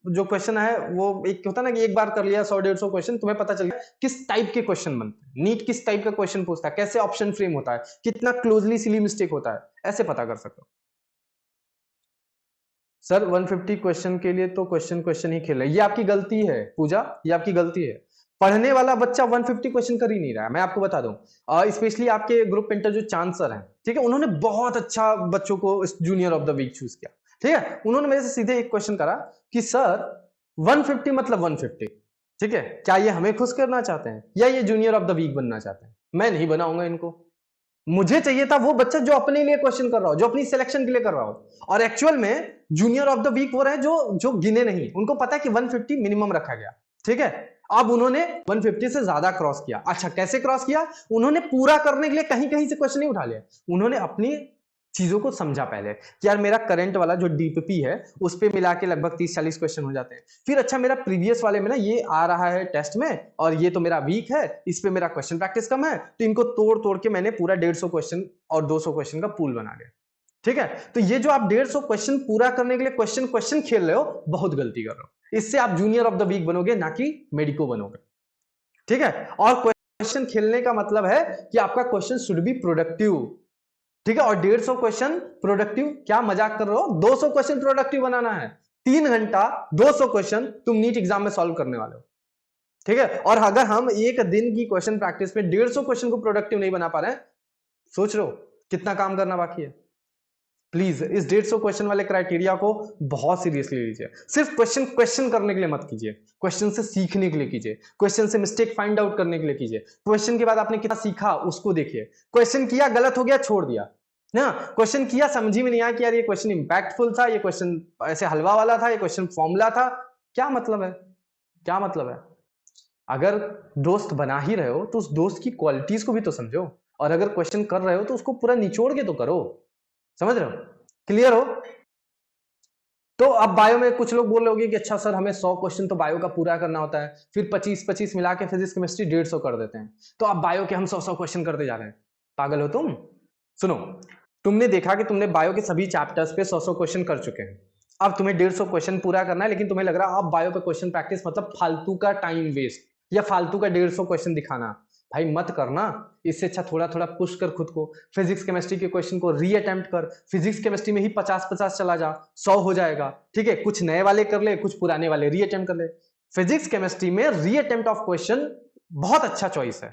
Speaker 1: जो क्वेश्चन है वो एक होता है ना कि एक बार कर लिया 100-150 क्वेश्चन, तुम्हें पता चल गया किस टाइप के क्वेश्चन बनते हैं, नीट किस टाइप का क्वेश्चन पूछता है, कैसे ऑप्शन फ्रेम होता है, कितना क्लोजली सिली मिस्टेक होता है, ऐसे पता कर सकते हो। सर 150 क्वेश्चन के लिए तो क्वेश्चन क्वेश्चन ही खेल रहा है, ये आपकी गलती है पूजा, ये आपकी गलती है। पढ़ने वाला बच्चा 150 क्वेश्चन कर ही नहीं रहा है, मैं आपको बता दूं। स्पेशली आपके ग्रुप पेंटर जो चांसर हैं, ठीक है, उन्होंने बहुत अच्छा बच्चों को junior of the week choose किया, ठीक है। उन्होंने मेरे से सीधे एक क्वेश्चन करा कि सर 150 मतलब 150, ठीक है, क्या ये हमें खुश करना चाहते हैं या ये जूनियर ऑफ द वीक बनना चाहते हैं? मैं नहीं बनाऊंगा इनको, मुझे चाहिए था वो बच्चा जो अपने लिए क्वेश्चन कर रहा हो, जो अपनी सिलेक्शन के लिए कर रहा हो। और एक्चुअल में जूनियर ऑफ द वीक वो रहे जो जो गिने नहीं, उनको पता है कि 150 मिनिमम रखा गया, ठीक है। अब उन्होंने 150 से ज्यादा क्रॉस किया। अच्छा कैसे क्रॉस किया? उन्होंने पूरा करने के लिए कहीं कहीं से क्वेश्चन नहीं उठा लिया, उन्होंने अपनी चीजों को समझा पहले कि यार मेरा करंट वाला जो डीपीपी है उस पे मिला के लगभग 30-40 क्वेश्चन हो जाते हैं। फिर अच्छा मेरा प्रीवियस वाले में ना ये आ रहा है टेस्ट में, और ये तो मेरा वीक है, इस पे मेरा क्वेश्चन प्रैक्टिस कम है, तो इनको तोड़ तोड़ के मैंने पूरा 150 क्वेश्चन और 200 क्वेश्चन का पूल बना लिया, ठीक है। तो ये जो आप 150 क्वेश्चन पूरा करने के लिए क्वेश्चन क्वेश्चन खेल रहे हो, बहुत गलती कर रहे हो। इससे आप जूनियर ऑफ द वीक बनोगे, ना कि मेडिको बनोगे। ठीक है। और क्वेश्चन खेलने का मतलब है कि आपका क्वेश्चन शुड बी प्रोडक्टिव। ठीक है। और 150 क्वेश्चन प्रोडक्टिव, क्या मजाक कर रहे हो? 200 क्वेश्चन प्रोडक्टिव बनाना है। 3 घंटा 200 क्वेश्चन तुम नीट एग्जाम में सॉल्व करने वाले हो। ठीक है। और अगर हम एक दिन की क्वेश्चन प्रैक्टिस में 150 क्वेश्चन को प्रोडक्टिव नहीं बना पा रहे हैं, सोच रहे हो कितना काम करना बाकी है। प्लीज इस 150 क्वेश्चन वाले क्राइटेरिया को बहुत सीरियसली लीजिए। सिर्फ क्वेश्चन क्वेश्चन करने के लिए मत कीजिए, क्वेश्चन से सीखने के लिए कीजिए, क्वेश्चन से मिस्टेक फाइंड आउट करने के लिए कीजिए। क्वेश्चन के बाद आपने कितना सीखा उसको देखिए। क्वेश्चन किया, गलत हो गया, छोड़ दिया ना। क्वेश्चन किया, समझ ही में नहीं आया कि यार ये क्वेश्चन इंपैक्टफुल था, ये क्वेश्चन ऐसे हलवा वाला था, ये क्वेश्चन फॉर्मूला था, क्या मतलब है? क्या मतलब है? अगर दोस्त बना ही रहे हो तो उस दोस्त की क्वालिटीज को भी तो समझो। और अगर क्वेश्चन कर रहे हो तो उसको पूरा निचोड़ के तो करो। समझ रहे हो? क्लियर हो? तो अब बायो में कुछ लोग बोल रहे होंगे कि अच्छा सर, हमें 100 क्वेश्चन तो बायो का पूरा करना होता है, फिर 25-25 मिला के फिजिक्स केमिस्ट्री 150 कर देते हैं, तो अब बायो के हम 100-100 क्वेश्चन करते जा रहे हैं। पागल हो तुम? सुनो, तुमने देखा कि तुमने बायो के सभी चैप्टर्स पे 100-100 क्वेश्चन कर चुके हैं। अब तुम्हें 150 क्वेश्चन पूरा करना है, लेकिन तुम्हें लग रहा है अब बायो पे क्वेश्चन प्रैक्टिस मतलब फालतू का टाइम वेस्ट या फालतू का 150 क्वेश्चन दिखाना। भाई मत करना। इससे अच्छा थोड़ा थोड़ा पुश कर खुद को। फिजिक्स केमिस्ट्री के क्वेश्चन को री अटेम्प्ट कर। फिजिक्स केमिस्ट्री में ही 50-50 चला जा, 100 हो जाएगा। ठीक है। कुछ नए वाले कर ले, कुछ पुराने वाले री अटेम्प्ट कर ले। फिजिक्स केमिस्ट्री में री अटेम्प्ट ऑफ क्वेश्चन बहुत अच्छा चॉइस है।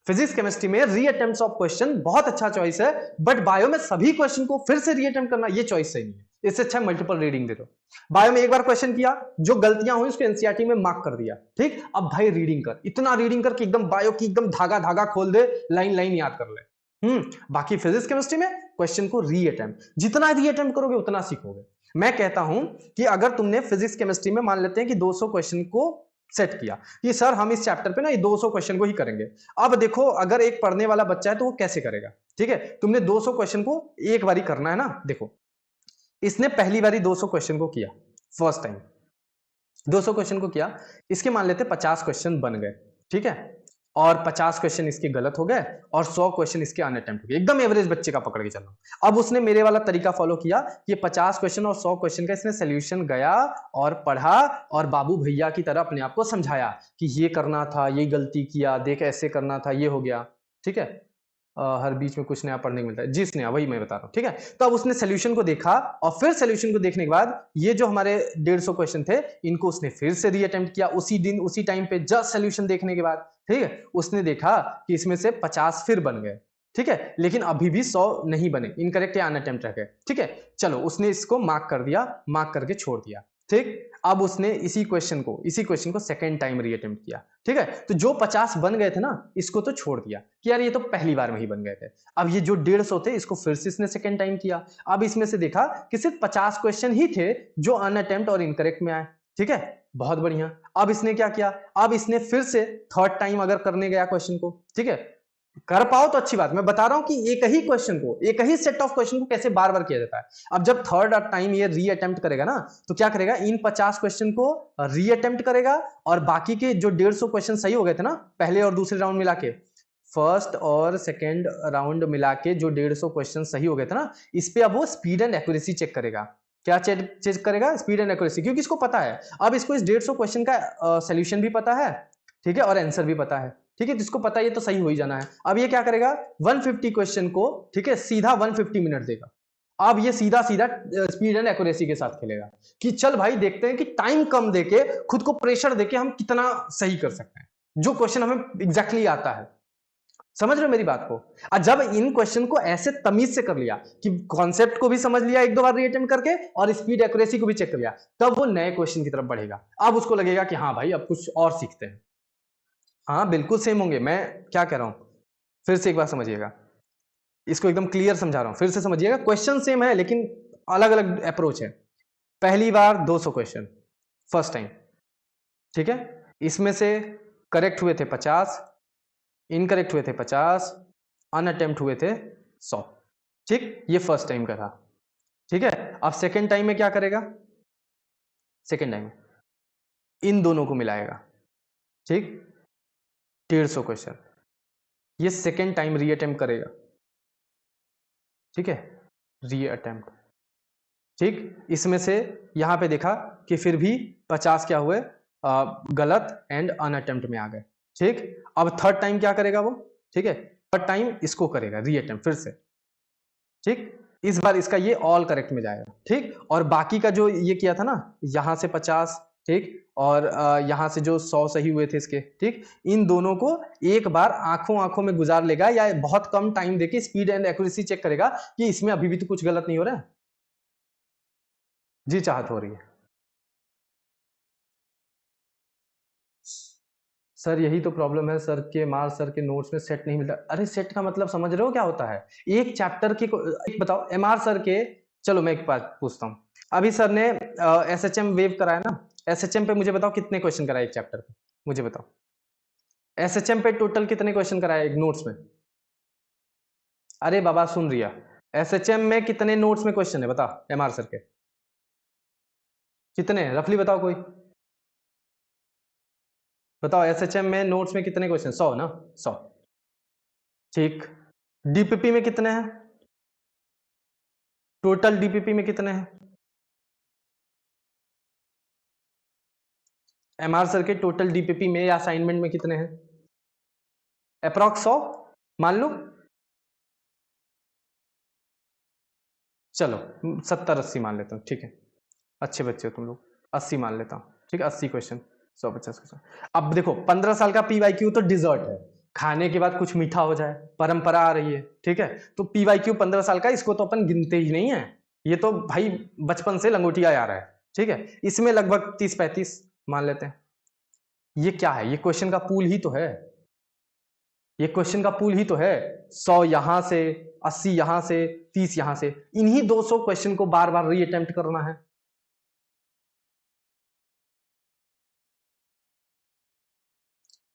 Speaker 1: फिजिक्स केमिस्ट्री में री अटेम्प्ट ऑफ क्वेश्चन बहुत अच्छा चॉइस है। बट बायो में सभी क्वेश्चन को फिर से री अटेम्प्ट करना, ये चॉइस सही नहीं है। इससे अच्छा मल्टीपल रीडिंग दे दो। बायो में एक बार क्वेश्चन किया, जो गलतियां हुई उसको एनसीईआरटी में मार्क कर दिया। ठीक, अब भाई रीडिंग कर, इतना रीडिंग कर कि एकदम बायो की एकदम धागा धागा खोल दे, लाइन लाइन याद कर ले। बाकी फिजिक्स केमिस्ट्री में क्वेश्चन को री अटेम्प्ट, जितना री अटेम्प्ट करोगे उतना सीखोगे। मैं कहता हूं कि अगर तुमने फिजिक्स केमिस्ट्री में मान लेते हैं कि 200 क्वेश्चन को सेट किया कि सर हम इस चैप्टर पे ना ये 200 क्वेश्चन को ही करेंगे। अब देखो, अगर एक पढ़ने वाला बच्चा है तो वो कैसे करेगा? ठीक है, तुमने 200 क्वेश्चन को एक बारी करना है ना। देखो, इसने पहली बारी 200 क्वेश्चन को किया, फर्स्ट टाइम 200 क्वेश्चन को किया, इसके मान लेते 50 क्वेश्चन बन गए। ठीक है, और 50 क्वेश्चन इसके गलत हो गए और 100 क्वेश्चन इसके अनअटेम्प्ट हो गए। एकदम एवरेज बच्चे का पकड़ के चलो। अब उसने मेरे वाला तरीका फॉलो किया कि 50 क्वेश्चन और 100 क्वेश्चन का इसने सोल्यूशन गया और पढ़ा और बाबू भैया की तरह अपने आप को समझाया कि ये करना था, ये गलती किया, देख ऐसे करना था, ये हो गया। ठीक है, हर बीच में कुछ नया पढ़ने को मिलता है। जी स्नेहा, वही मैं बता रहा हूँ। ठीक है, तो अब उसने सोल्यूशन को देखा और फिर सोल्यूशन को देखने के बाद ये जो हमारे 150 क्वेश्चन थे, इनको उसने फिर से रीअटेम्प्ट किया उसी दिन उसी टाइम पे, जस्ट सोल्यूशन देखने के बाद। ठीक है, उसने देखा कि इसमें से 50 फिर बन गए। ठीक है, लेकिन अभी भी 100 नहीं बने, इनकरेक्ट या अनअटेम्प्ट रह गए। ठीक है, चलो उसने इसको मार्क कर दिया, मार्क करके छोड़ दिया। ठीक, अब उसने इसी क्वेश्चन को सेकंड टाइम रीअटेम्प्ट किया। ठीक है, तो जो 50 बन गए थे ना, इसको तो छोड़ दिया कि यार ये तो पहली बार में ही बन गए थे। अब ये जो 150 थे, इसको फिर से इसने सेकंड टाइम किया। अब इसमें से देखा कि सिर्फ 50 क्वेश्चन ही थे जो अनअटेम्प्ट और इनकरेक्ट में आए। ठीक है, बहुत बढ़िया। अब इसने क्या किया, अब इसने फिर से थर्ड टाइम अगर करने गया क्वेश्चन को, ठीक है, कर पाओ तो अच्छी बात। मैं बता रहा हूं कि एक ही क्वेश्चन को, एक ही सेट ऑफ क्वेश्चन को कैसे बार बार किया जाता है। अब जब थर्ड टाइम ये री अटेम्प्ट करेगा ना, तो क्या करेगा, इन 50 क्वेश्चन को री अटेम्प्ट करेगा और बाकी के जो 150 क्वेश्चन सही हो गए थे ना, पहले और दूसरे राउंड मिला के, फर्स्ट और सेकेंड राउंड मिला के जो 150 क्वेश्चन सही हो गए थे ना, इस पे अब वो स्पीड एंड एक्यूरेसी चेक करेगा। क्या चेक करेगा? स्पीड एंड एक्यूरेसी, क्योंकि इसको पता है अब इसको इस 150 क्वेश्चन का सोल्यूशन भी पता है। ठीक है, और आंसर भी पता है। ठीक है, जिसको पता है ये तो सही हो ही जाना है। अब ये क्या करेगा, 150 क्वेश्चन को, ठीक है, सीधा 150 मिनट देगा। अब ये सीधा सीधा स्पीड एंड एक्यूरेसी के साथ खेलेगा कि चल भाई देखते हैं कि टाइम कम देके, खुद को प्रेशर देके हम कितना सही कर सकते हैं जो क्वेश्चन हमें एग्जैक्टली आता है। समझ रहे हो मेरी बात को? और जब इन क्वेश्चन को ऐसे तमीज से कर लिया कि कॉन्सेप्ट को भी समझ लिया एक दो बार रीअटेम्प्ट करके और स्पीड एक्यूरेसी को भी चेक कर लिया, तब वो नए क्वेश्चन की तरफ बढ़ेगा। अब उसको लगेगा कि हाँ भाई अब कुछ और सीखते हैं। हाँ बिल्कुल सेम होंगे। मैं क्या कह रहा हूं, फिर से एक बार समझिएगा, इसको एकदम क्लियर समझा रहा हूं, फिर से समझिएगा। क्वेश्चन सेम है लेकिन अलग अलग अप्रोच है। पहली बार 200 क्वेश्चन, फर्स्ट टाइम। ठीक है, इसमें से करेक्ट हुए थे 50, इनकरेक्ट हुए थे 50, अनअटेम्प्ट हुए थे 100। ठीक, ये फर्स्ट टाइम का था। ठीक है, अब सेकेंड टाइम में क्या करेगा, सेकेंड टाइम इन दोनों को मिलाएगा। ठीक, 150 क्वेश्चन ये सेकेंड टाइम रीअटेम्प्ट करेगा। ठीक है, री अटेम्प्ट। ठीक, इसमें से यहां पे देखा कि फिर भी 50 क्या हुए गलत एंड अनअटेम्प्ट में आ गए। ठीक, अब थर्ड टाइम क्या करेगा वो? ठीक है, थर्ड टाइम इसको करेगा री अटेम्प्ट फिर से। ठीक, इस बार इसका ये ऑल करेक्ट में जाएगा। ठीक, और बाकी का जो ये किया था ना, यहां से 50, ठीक, और यहां से जो 100 सही हुए थे इसके, ठीक, इन दोनों को एक बार आंखों आंखों में गुजार लेगा या बहुत कम टाइम देके स्पीड एंड एक्यूरेसी चेक करेगा कि इसमें अभी भी तो कुछ गलत नहीं हो रहा है। जी चाहत हो रही है सर, यही तो प्रॉब्लम है सर के मार्क्स सर के नोट्स में सेट नहीं मिलता। अरे सेट का मतलब समझ रहे हो क्या होता है? एक चैप्टर की एक बताओ एमआर सर के, चलो मैं एक बात पूछता हूँ। अभी सर ने एसएचएम वेव कराया ना, एसएचएम पे मुझे बताओ कितने क्वेश्चन कराए एक चैप्टर पे, मुझे बताओ एसएचएम पे टोटल कितने क्वेश्चन कराए एक नोट्स में? अरे बाबा सुन रिया, एसएचएम में कितने नोट्स में क्वेश्चन है बता, एमआर सर के कितने रफली बताओ कोई, बताओ एसएचएम में नोट्स में कितने क्वेश्चन? 100 ना, 100। ठीक, डीपीपी में कितने हैं? टोटल डीपीपी में कितने हैं? एमआर सर के टोटल डीपीपी में या असाइनमेंट में कितने हैं? अप्रॉक्स 100 मान लो, चलो 70-80 मान लेता हूँ, ठीक है, अच्छे बच्चे हो तुम लोग, 80 मान लेता हूँ, ठीक है, 80 क्वेश्चन, 150 क्वेश्चन। अब देखो 15 साल का पीवाईक्यू तो डिजर्ट है, खाने के बाद कुछ मीठा हो जाए, परंपरा आ रही है, ठीक है, तो पीवाईक्यू 15 साल का इसको तो अपन गिनते ही नहीं है, ये तो भाई बचपन से लंगोटिया आ रहा है, ठीक है, इसमें लगभग 30-35 मान लेते हैं। ये क्या है? ये क्वेश्चन का पूल ही तो है, ये क्वेश्चन का पूल ही तो है। 100 यहां से, 80 यहां से, 30 यहां से, इन्हीं 200 क्वेश्चन को बार बार री अटेम्प्ट करना है।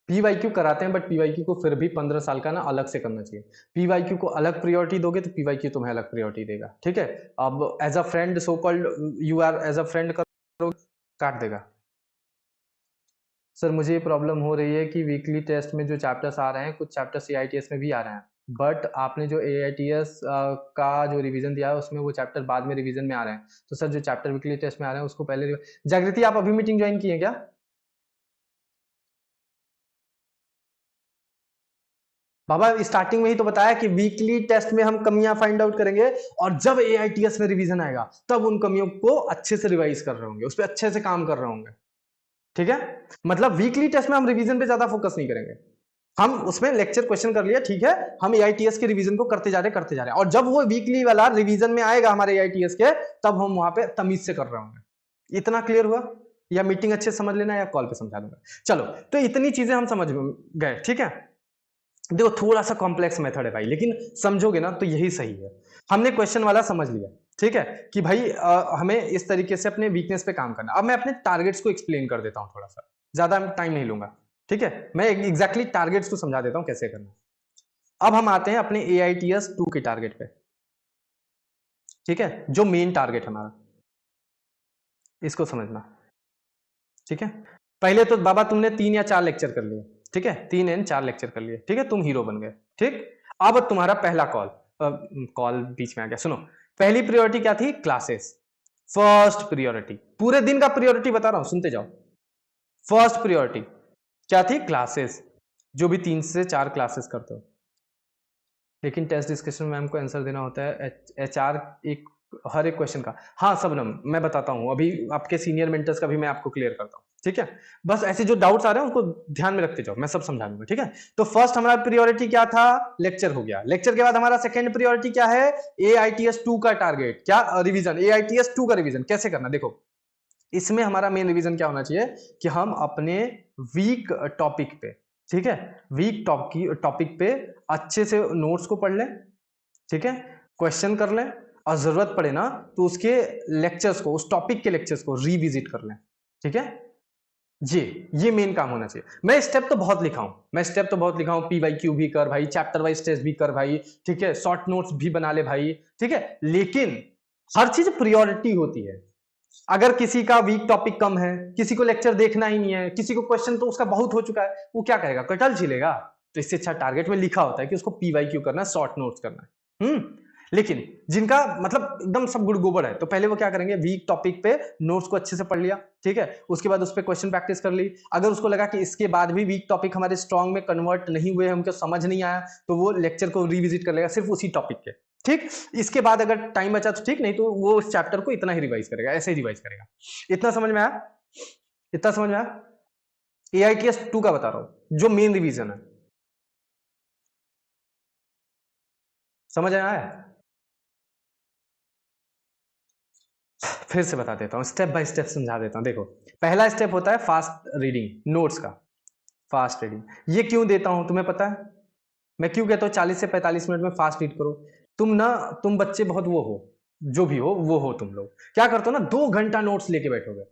Speaker 1: पीवाईक्यू कराते हैं बट पीवाईक्यू को फिर भी 15 साल का ना अलग से करना चाहिए। पीवाईक्यू को अलग प्रायोरिटी दोगे तो पीवाईक्यू तुम्हें अलग प्रायोरिटी देगा, ठीक है। अब as a friend so called you are as a friend करोगे, काट देगा। सर मुझे ये प्रॉब्लम हो रही है कि वीकली टेस्ट में जो चैप्टर्स आ रहे हैं, कुछ चैप्टर्स एआईटीएस में भी आ रहे हैं, बट आपने जो एआईटीएस का जो रिवीजन दिया है उसमें वो चैप्टर बाद में रिवीजन में आ रहे हैं, तो सर जो चैप्टर वीकली टेस्ट में आ रहे हैं उसको पहले। जागृति आप अभी मीटिंग ज्वाइन की है क्या? बाबा स्टार्टिंग में ही तो बताया कि वीकली टेस्ट में हम कमियां फाइंड आउट करेंगे और जब एआईटीएस में रिवीजन आएगा तब उन कमियों को अच्छे से रिवाइज कर रहे होंगे, उस पर अच्छे से काम कर रहे होंगे, ठीक है। मतलब वीकली टेस्ट में हम रिवीजन पे ज्यादा फोकस नहीं करेंगे, हम उसमें लेक्चर क्वेश्चन कर लिया, ठीक है, हम एआईटीएस के रिवीजन को करते जा रहे हैं, और जब वो वीकली वाला रिवीजन में आएगा हमारे एआईटीएस के, तब हम वहां पे तमीज से कर रहे होंगे। इतना क्लियर हुआ? या मीटिंग अच्छे से समझ लेना या कॉल पे समझा दूंगा। चलो तो इतनी चीजें हम समझ गए, ठीक है। देखो थोड़ा सा कॉम्प्लेक्स मेथड है भाई, लेकिन समझोगे ना तो यही सही है। हमने क्वेश्चन वाला समझ लिया, ठीक है, कि भाई हमें इस तरीके से अपने वीकनेस पे काम करना। अब मैं अपने टारगेट्स को एक्सप्लेन कर देता हूं, थोड़ा सा ज्यादा टाइम नहीं लूंगा, ठीक है, मैं एग्जैक्टली टारगेट्स को समझा देता हूं कैसे करना। अब हम आते हैं अपने एआईटीएस 2 के टारगेट पे, ठीक है, जो मेन टारगेट हमारा, इसको समझना, ठीक है। पहले तो बाबा तुमने 3 या 4 लेक्चर कर लिए, ठीक है, 3 एंड 4 लेक्चर कर लिए, ठीक है, तुम हीरो बन गए, ठीक। अब तुम्हारा पहला कॉल बीच में आ गया, सुनो। पहली प्रायोरिटी क्या थी? क्लासेस। फर्स्ट प्रायोरिटी, पूरे दिन का प्रायोरिटी बता रहा हूं, सुनते जाओ। फर्स्ट प्रायोरिटी क्या थी? क्लासेस, जो भी 3 से 4 क्लासेस करते हो। लेकिन टेस्ट डिस्कशन में हमको आंसर देना होता है एचआर एक हर एक क्वेश्चन का। हाँ सबनम मैं बताता हूँ, अभी आपके सीनियर मेंटर्स का भी मैं आपको क्लियर करता हूँ, ठीक है। बस ऐसे जो डाउट्स आ रहे हैं उनको ध्यान में रखते जाओ, मैं सब समझा दूंगा, ठीक है। तो फर्स्ट हमारा प्रायोरिटी क्या था? लेक्चर हो गया। लेक्चर के बाद हमारा सेकंड प्रायोरिटी क्या है? एआईटीएस 2 का टारगेट, क्या? रिवीजन। एआईटीएस 2 का रिवीजन कैसे करना, देखो इसमें हमारा मेन रिवीजन क्या होना चाहिए कि हम अपने वीक टॉपिक पे, ठीक है, वीक टॉपिक पे अच्छे से नोट्स को पढ़ लें, ठीक है, क्वेश्चन कर लें, और जरूरत पड़े ना तो उसके लेक्चर्स को, उस टॉपिक के लेक्चर्स को रिविजिट कर लें, ठीक है। ये मेन काम होना चाहिए। मैं स्टेप तो बहुत लिखा हूं, पीवाईक्यू भी कर भाई, चैप्टर वाइज टेस्ट भी कर भाई, ठीक है, शॉर्ट नोट्स भी बना ले भाई, ठीक है, लेकिन हर चीज प्रायोरिटी होती है। अगर किसी का वीक टॉपिक कम है, किसी को लेक्चर देखना ही नहीं है, किसी को क्वेश्चन तो उसका बहुत हो चुका है, वो क्या करेगा? कटल झिलेगा। तो इससे अच्छा टारगेट में लिखा होता है कि उसको पीवाईक्यू करना है, शॉर्ट नोट्स करना है। लेकिन जिनका मतलब एकदम सब गुड़ गोबर है, तो पहले वो क्या करेंगे, वीक टॉपिक पे नोट्स को अच्छे से पढ़ लिया, ठीक है, उसके बाद उस पर क्वेश्चन प्रैक्टिस कर ली। अगर उसको लगा कि इसके बाद भी वीक टॉपिक हमारे स्ट्रॉन्ग में कन्वर्ट नहीं हुए, हमको समझ नहीं आया, तो वो लेक्चर को रिविजिट कर लेगा सिर्फ उसी टॉपिक के, ठीक। इसके बाद अगर टाइम बचा तो ठीक, नहीं तो वो उस चैप्टर को इतना ही रिवाइज करेगा, ऐसे ही रिवाइज करेगा। इतना समझ में आया? इतना समझ में आया? AITS 2 का बता रहा हूं, जो मेन रिवीजन है। समझ आया है? फिर से बता देता हूं, स्टेप बाय स्टेप समझा देता हूं। देखो, पहला स्टेप होता है फास्ट रीडिंग नोट्स का। फास्ट रीडिंग ये क्यों देता हूं तुम्हें पता है? मैं क्यों कहता हूं 40 से 45 मिनट में फास्ट रीड करो? तुम बच्चे बहुत वो हो, जो भी हो वो हो, तुम लोग क्या करते हो ना, 2 घंटा नोट्स लेके बैठोगे,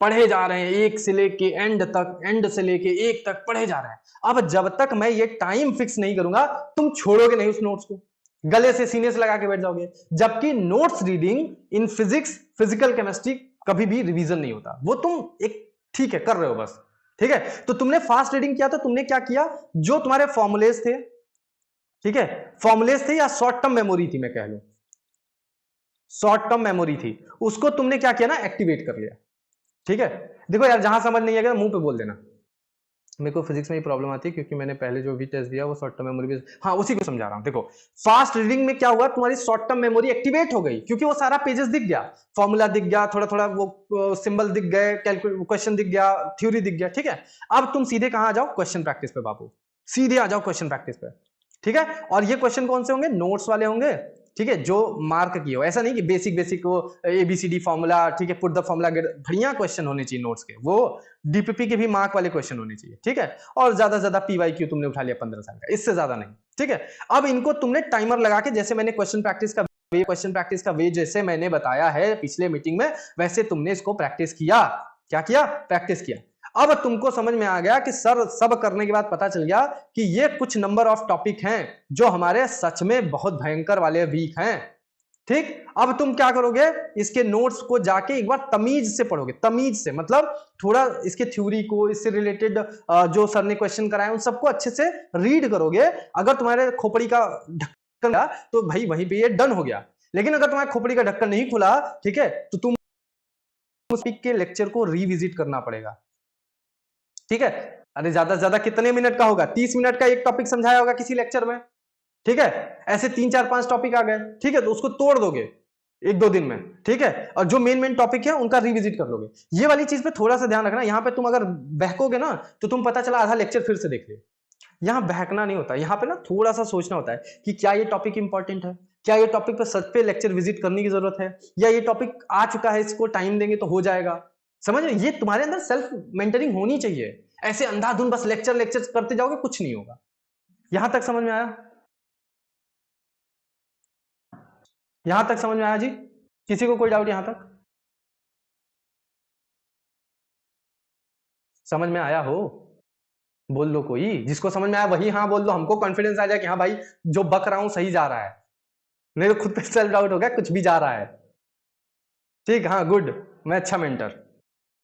Speaker 1: पढ़े जा रहे हैं, एक से लेके एंड तक, एंड से लेके एक तक पढ़े जा रहे हैं। अब जब तक मैं ये टाइम फिक्स नहीं करूंगा, तुम छोड़ोगे नहीं उस नोट्स को, गले से सीने से लगा के बैठ जाओगे। जबकि notes reading in physics, physical chemistry कभी भी रिवीजन नहीं होता, वो तुम एक ठीक है कर रहे हो बस, ठीक है। तो तुमने फास्ट रीडिंग किया तो तुमने क्या किया, जो तुम्हारे फॉर्मुलेस थे, ठीक है, फॉर्मुलेस थे या शॉर्ट टर्म मेमोरी थी, मैं कह लूं शॉर्ट टर्म मेमोरी थी, उसको तुमने क्या किया ना, एक्टिवेट कर लिया, ठीक है। देखो यार, जहां समझ नहीं आएगा मुंह पे बोल देना। मेरे को फिजिक्स में ही प्रॉब्लम आती है, क्योंकि मैंने पहले जो भी टेस्ट दिया वो शॉर्ट टर्म मेमोरी बेस्ड, हाँ उसी को समझा रहा हूँ। देखो, फास्ट रीडिंग में क्या हुआ, तुम्हारी शॉर्ट टर्म मेमोरी एक्टिवेट हो गई, क्योंकि वो सारा पेजेस दिख गया, फॉर्मूला दिख गया, थोड़ा थोड़ा वो सिंबल दिख गए, क्वेश्चन दिख गया, थ्योरी दिख गया, ठीक है। अब तुम सीधे कहां आ जाओ, क्वेश्चन प्रैक्टिस पे बाबू, सीधे आ जाओ क्वेश्चन प्रैक्टिस पे, ठीक है। और ये क्वेश्चन कौन से होंगे, नोट्स वाले होंगे, ठीक है, जो मार्क किए हो। ऐसा नहीं कि बेसिक बेसिक वो ABCD फॉर्मूला, ठीक है, पुट द फॉर्मूला, बढ़िया क्वेश्चन होने चाहिए नोट्स के, वो DPP के भी मार्क वाले क्वेश्चन होने चाहिए, ठीक है। और ज्यादा से ज्यादा PYQ तुमने उठा लिया 15 साल का, इससे ज्यादा नहीं, ठीक है। अब इनको तुमने टाइमर लगा के, जैसे मैंने क्वेश्चन प्रैक्टिस का वे जैसे मैंने बताया है पिछले मीटिंग में, वैसे तुमने इसको प्रैक्टिस किया। क्या किया? प्रैक्टिस किया। अब तुमको समझ में आ गया कि सर, सब करने के बाद पता चल गया कि ये कुछ नंबर ऑफ टॉपिक हैं जो हमारे सच में बहुत भयंकर वाले वीक हैं, ठीक। अब तुम क्या करोगे, इसके नोट्स को जाके एक बार तमीज से पढ़ोगे, तमीज से मतलब थोड़ा इसके थ्योरी को, इससे रिलेटेड जो सर ने क्वेश्चन कराए उन सबको अच्छे से रीड करोगे। अगर तुम्हारे खोपड़ी का ढक्कन था तो भाई वहीं पे ये डन हो गया, लेकिन अगर तुम्हारे खोपड़ी का ढक्कन नहीं खुला, ठीक है, तो तुम उस के लेक्चर को रिविजिट करना पड़ेगा, ठीक है। अरे ज्यादा से ज्यादा कितने मिनट का होगा, 30 मिनट का एक टॉपिक समझाया होगा किसी लेक्चर में, ठीक है। ऐसे 3 4 5 टॉपिक आ गए, ठीक है, तो उसको तोड़ दोगे 1 2 दिन में, ठीक है। और जो मेन मेन टॉपिक है उनका रिविजिट कर लोगे। ये वाली चीज पे थोड़ा सा ध्यान रखना, यहाँ पे तुम अगर बहकोगे ना, तो तुम पता चला आधा लेक्चर फिर से देख लिया। यहाँ बहकना नहीं होता, यहाँ पे ना थोड़ा सा सोचना होता है कि क्या ये टॉपिक इंपॉर्टेंट है, क्या ये टॉपिक पर सच पे लेक्चर विजिट करने की जरूरत है, या ये टॉपिक आ चुका है, इसको टाइम देंगे तो हो जाएगा। समझ रहे? ये तुम्हारे अंदर सेल्फ मेंटरिंग होनी चाहिए। ऐसे अंधाधुन बस लेक्चर लेक्चर करते जाओगे, कुछ नहीं होगा। यहां तक समझ में आया? यहां तक समझ में आया जी? किसी को कोई डाउट यहां तक? समझ में आया हो? बोल लो, कोई जिसको समझ में आया वही हाँ बोल दो, हमको कॉन्फिडेंस आ जाए कि हाँ भाई, जो बक रहा हूं सही जा रहा है। मेरे को खुद पे सेल्फ डाउट हो गया, कुछ भी जा रहा है। ठीक, हाँ, गुड। मैं अच्छा मेंटर।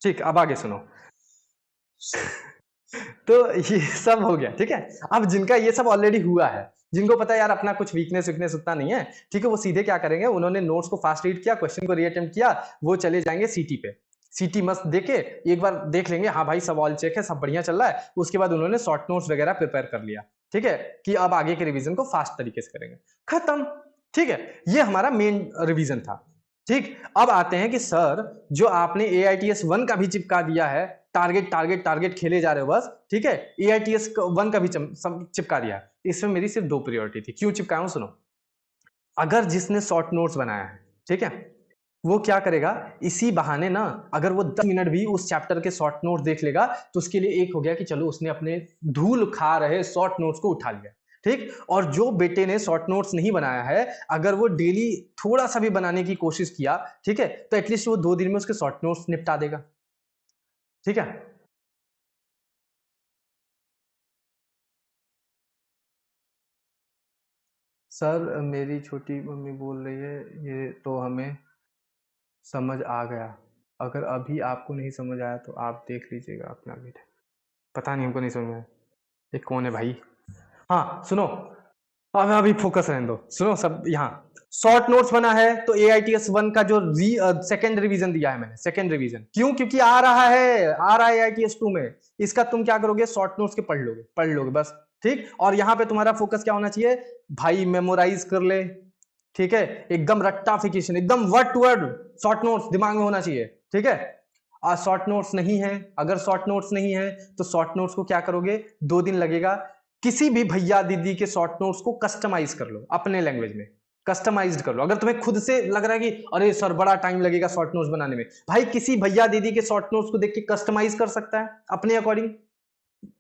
Speaker 1: ठीक, अब आगे सुनो। तो ये सब हो गया, ठीक है। अब जिनका ये सब ऑलरेडी हुआ है, जिनको पता है यार अपना कुछ वीकनेस वीकनेस उतना नहीं है, ठीक है, वो सीधे क्या करेंगे, उन्होंने नोट्स को फास्ट रीड किया, क्वेश्चन को रीअटेम्प्ट किया, वो चले जाएंगे सीटी पे। सीटी मस्त देके एक बार देख लेंगे, हाँ भाई सब ऑल चेक है, सब बढ़िया चल रहा है। उसके बाद उन्होंने शॉर्ट नोट्स वगैरह प्रिपेयर कर लिया, ठीक है, कि अब आगे के रिवीजन को फास्ट तरीके से करेंगे। खत्म, ठीक है। ये हमारा मेन रिवीजन था, ठीक। अब आते हैं कि सर, जो आपने AITS 1 का भी चिपका दिया है, टारगेट टारगेट टारगेट खेले जा रहे हो बस, ठीक है, AITS 1 का भी चिपका दिया है। इसमें मेरी सिर्फ 2 प्रायोरिटी थी। क्यों चिपकाया हूं सुनो। अगर जिसने शॉर्ट नोट्स बनाया है, ठीक है, वो क्या करेगा, इसी बहाने ना, अगर वो 10 मिनट भी उस चैप्टर के शॉर्ट नोट्स देख लेगा, तो उसके लिए एक हो गया कि चलो उसने अपने धूल खा रहे शॉर्ट नोट्स को उठा लिया, ठीक। और जो बेटे ने शॉर्ट नोट्स नहीं बनाया है, अगर वो डेली थोड़ा सा भी बनाने की कोशिश किया, ठीक है, तो एटलीस्ट वो 2 दिन में उसके शॉर्ट नोट्स निपटा देगा, ठीक है। सर, मेरी छोटी मम्मी बोल रही है, ये तो हमें समझ आ गया। अगर अभी आपको नहीं समझ आया तो आप देख लीजिएगा अपना वीडियो। पता नहीं, हमको नहीं समझ में आया। ये कौन है भाई? हाँ सुनो, अब अभी फोकस रहने दो, सुनो सब। यहाँ शॉर्ट नोट्स बना है तो AITS 1 का जो सेकंड रिवीजन दिया है मैंने, सेकंड रिवीजन क्यों, क्योंकि आ रहा है AITS 2 में। इसका तुम क्या करोगे, शॉर्ट नोट्स के पढ़ लोगे बस, ठीक। और यहाँ पे तुम्हारा फोकस क्या होना चाहिए भाई, मेमोराइज कर ले, ठीक है, एकदम रट्टाफिकेशन, एकदम word to word short notes दिमाग में होना चाहिए, ठीक है। आज शॉर्ट नोट्स नहीं है, अगर शॉर्ट नोट्स नहीं है तो शॉर्ट नोट्स को क्या करोगे, 2 दिन लगेगा, किसी भी भैया दीदी के शॉर्ट नोट्स को कस्टमाइज कर लो, अपने लैंग्वेज में कस्टमाइज्ड कर लो। अगर तुम्हें खुद से लग रहा है कि अरे सर बड़ा टाइम लगेगा शॉर्ट नोट्स बनाने में, भाई किसी भैया दीदी के शॉर्ट नोट्स को देख के कस्टमाइज कर सकता है, अपने अकॉर्डिंग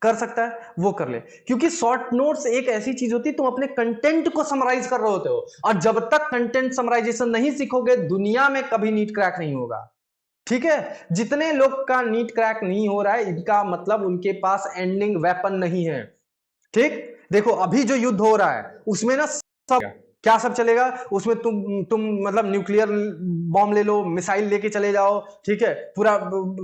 Speaker 1: कर सकता है, वो कर ले। क्योंकि शॉर्ट नोट्स एक ऐसी चीज होती है, तुम अपने कंटेंट को समराइज कर रहे होते हो, और जब तक कंटेंट समराइजेशन नहीं सीखोगे दुनिया में कभी नीट क्रैक नहीं होगा, ठीक है। जितने लोग का नीट क्रैक नहीं हो रहा है, इनका मतलब उनके पास एंडिंग वेपन नहीं है, ठीक। देखो अभी जो युद्ध हो रहा है उसमें ना सब क्या सब चलेगा, उसमें तुम मतलब न्यूक्लियर बॉम्ब ले लो, मिसाइल लेके चले जाओ, ठीक है, पूरा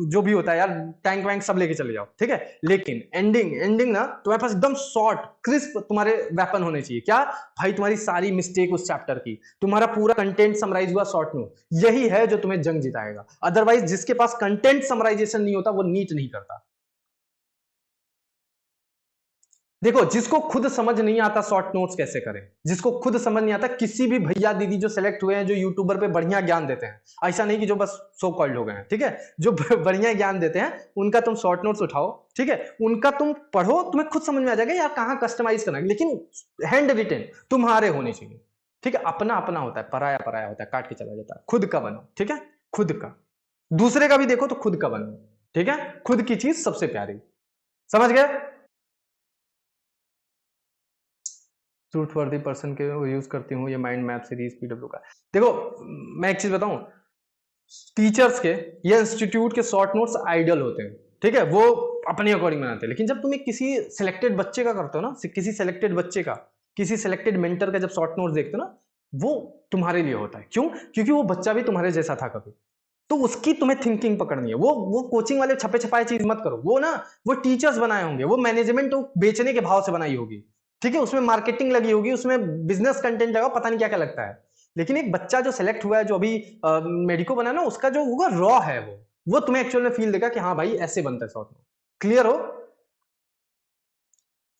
Speaker 1: जो भी होता है यार, टैंक वैंक सब लेके चले जाओ, ठीक है। लेकिन एंडिंग ना तुम्हारे पास एकदम शॉर्ट क्रिस्प तुम्हारे वेपन होने चाहिए। क्या भाई, तुम्हारी सारी मिस्टेक उस चैप्टर की, तुम्हारा पूरा कंटेंट समराइज हुआ शॉर्ट नोट, यही है जो तुम्हें जंग जिताएगा। अदरवाइज जिसके पास कंटेंट समराइजेशन नहीं होता वो नीट नहीं करता। देखो जिसको खुद समझ नहीं आता शॉर्ट नोट्स कैसे करें, जिसको खुद समझ नहीं आता, किसी भी भैया दीदी जो सिलेक्ट हुए हैं, जो यूट्यूबर पे बढ़िया ज्ञान देते हैं, ऐसा नहीं कि जो बस सो कॉल्ड हो गए हैं, ठीक है, जो बढ़िया ज्ञान देते हैं उनका तुम शॉर्ट नोट्स उठाओ, ठीक है, उनका तुम पढ़ो, तुम्हें खुद समझ में आ जाएगा यार कहाँ कस्टमाइज करना है। लेकिन हैंड रिटेन तुम्हारे होने चाहिए, ठीक है। अपना अपना होता है, पराया पराया होता है, काट के चला जाता है। खुद का बनो, ठीक है, खुद का। दूसरे का भी देखो तो खुद का बनो, ठीक है। खुद की चीज सबसे प्यारी, समझ गए। ट्रूथ वर्दी पर्सन के यूज करती हूँ, ये माइंड मैप सीरीज PW का। देखो मैं एक चीज बताऊं, टीचर्स के या इंस्टीट्यूट के शॉर्ट नोट्स आइडियल होते हैं, ठीक है, वो अपने अकॉर्डिंग बनाते हैं। लेकिन जब तुम एक किसी सिलेक्टेड बच्चे का करते हो ना, किसी सिलेक्टेड बच्चे का, किसी सिलेक्टेड मेंटर का जब शॉर्ट नोट्स देखते हो ना, वो तुम्हारे लिए होता है। क्यों? क्योंकि वो बच्चा भी तुम्हारे जैसा था कभी, तो उसकी तुम्हें थिंकिंग पकड़नी है। वो कोचिंग वाले छपे छपाए चीज मत करो, वो ना वो टीचर्स बनाए होंगे, वो मैनेजमेंट बेचने के भाव से बनाई होगी, ठीक है, उसमें मार्केटिंग लगी होगी, उसमें बिजनेस कंटेंट लगा, पता नहीं क्या क्या लगता है। लेकिन एक बच्चा जो सेलेक्ट हुआ है, जो अभी मेडिको बना ना, उसका जो होगा रॉ है, वो तुम्हें एक्चुअल में फील देगा कि हाँ भाई ऐसे बनता है शॉर्ट नोट। क्लियर हो?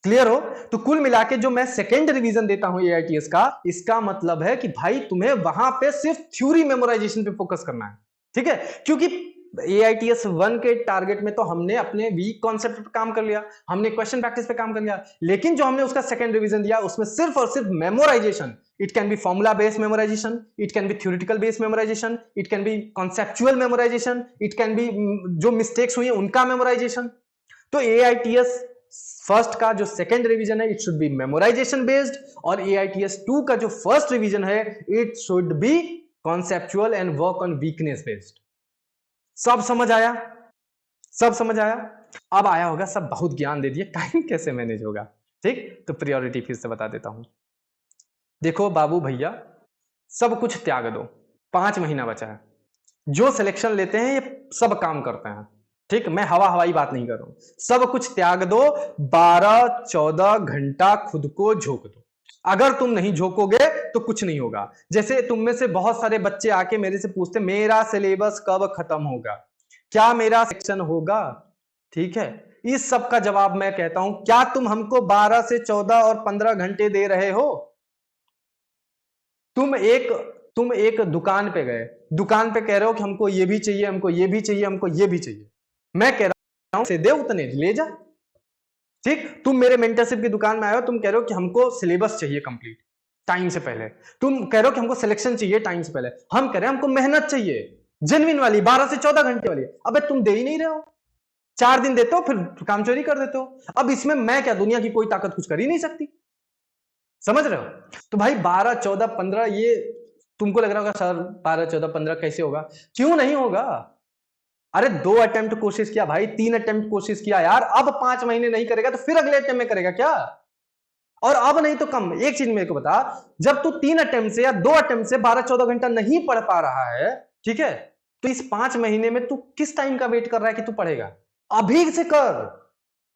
Speaker 1: क्लियर हो? तो कुल मिला के जो मैं सेकेंड रिवीजन देता हूं AITS का, इसका मतलब है कि भाई तुम्हें वहां पे सिर्फ थ्योरी मेमोराइजेशन पे फोकस करना है, ठीक है। क्योंकि AITS 1 के टारगेट में तो हमने अपने वीक कॉन्सेप्ट पे काम कर लिया, हमने क्वेश्चन प्रैक्टिस पे काम कर लिया, लेकिन जो हमने उसका सेकंड रिवीजन दिया उसमें सिर्फ और सिर्फ memorisation, it can be formula based memorisation, it can be theoretical based memorisation, it can be conceptual memorisation, it can be जो मिस्टेक्स हुई है उनका मेमोराइजेशन। तो AITS फर्स्ट का जो सेकंड रिवीजन है it should be memorisation based, और AITS 2 का जो फर्स्ट रिवीजन है it should be conceptual and work on weakness based. सब समझ आया? सब समझ आया? अब आया होगा सब बहुत ज्ञान दे दिए, टाइम कैसे मैनेज होगा, ठीक। तो प्रायोरिटी फिर से बता देता हूं। देखो बाबू भैया, सब कुछ त्याग दो, 5 महीना बचा है। जो सिलेक्शन लेते हैं ये सब काम करते हैं, ठीक। मैं हवा हवाई बात नहीं कर रहा हूं, सब कुछ त्याग दो, 12-14 घंटा खुद को झोंक दो। अगर तुम नहीं झोंकोगे तो कुछ नहीं होगा। जैसे तुम में से बहुत सारे बच्चे आके मेरे से पूछते मेरा सिलेबस कब खत्म होगा, क्या मेरा सेक्शन होगा, ठीक है। इस सब का जवाब मैं कहता हूं, क्या तुम हमको 12 से 14 और 15 घंटे दे रहे हो? तुम एक दुकान पे गए, दुकान पे कह रहे हो कि हमको ये भी चाहिए, हमको ये भी चाहिए, हमको ये भी चाहिए। मैं कह रहा हूं से दे, उतने ले जा, ठीक। तुम मेरे मेंटरशिप की दुकान में आए हो, तुम कह रहे हो कि हमको सिलेबस चाहिए कंप्लीट टाइम से पहले, तुम कह रहे हो कि हमको सिलेक्शन चाहिए टाइम से पहले, हम कह रहे हैं हमको मेहनत चाहिए जेन्युइन वाली 12 से 14 घंटे वाली। अबे तुम दे ही नहीं रहे हो, 4 दिन देते हो फिर काम चोरी कर देते हो। अब इसमें मैं क्या, दुनिया की कोई ताकत कुछ कर ही नहीं सकती, समझ रहे हो? तो भाई 12, 14, 15 ये तुमको लग रहा होगा सर 12, 14, 15 कैसे होगा? क्यों नहीं होगा? अरे 2 अटेम्प्ट कोशिश किया भाई, 3 अटेम्प्ट कोशिश किया यार, अब 5 महीने नहीं करेगा तो फिर अगले अटेम्प्ट में करेगा क्या? और अब नहीं तो कम। एक चीज मेरे को बता, जब तू 3 अटेम्प्ट से या 2 अटेम्प्ट से 12-14 घंटा नहीं पढ़ पा रहा है, ठीक है, तो इस 5 महीने में तू किस टाइम का वेट कर रहा है कि तू पढ़ेगा? अभी से कर,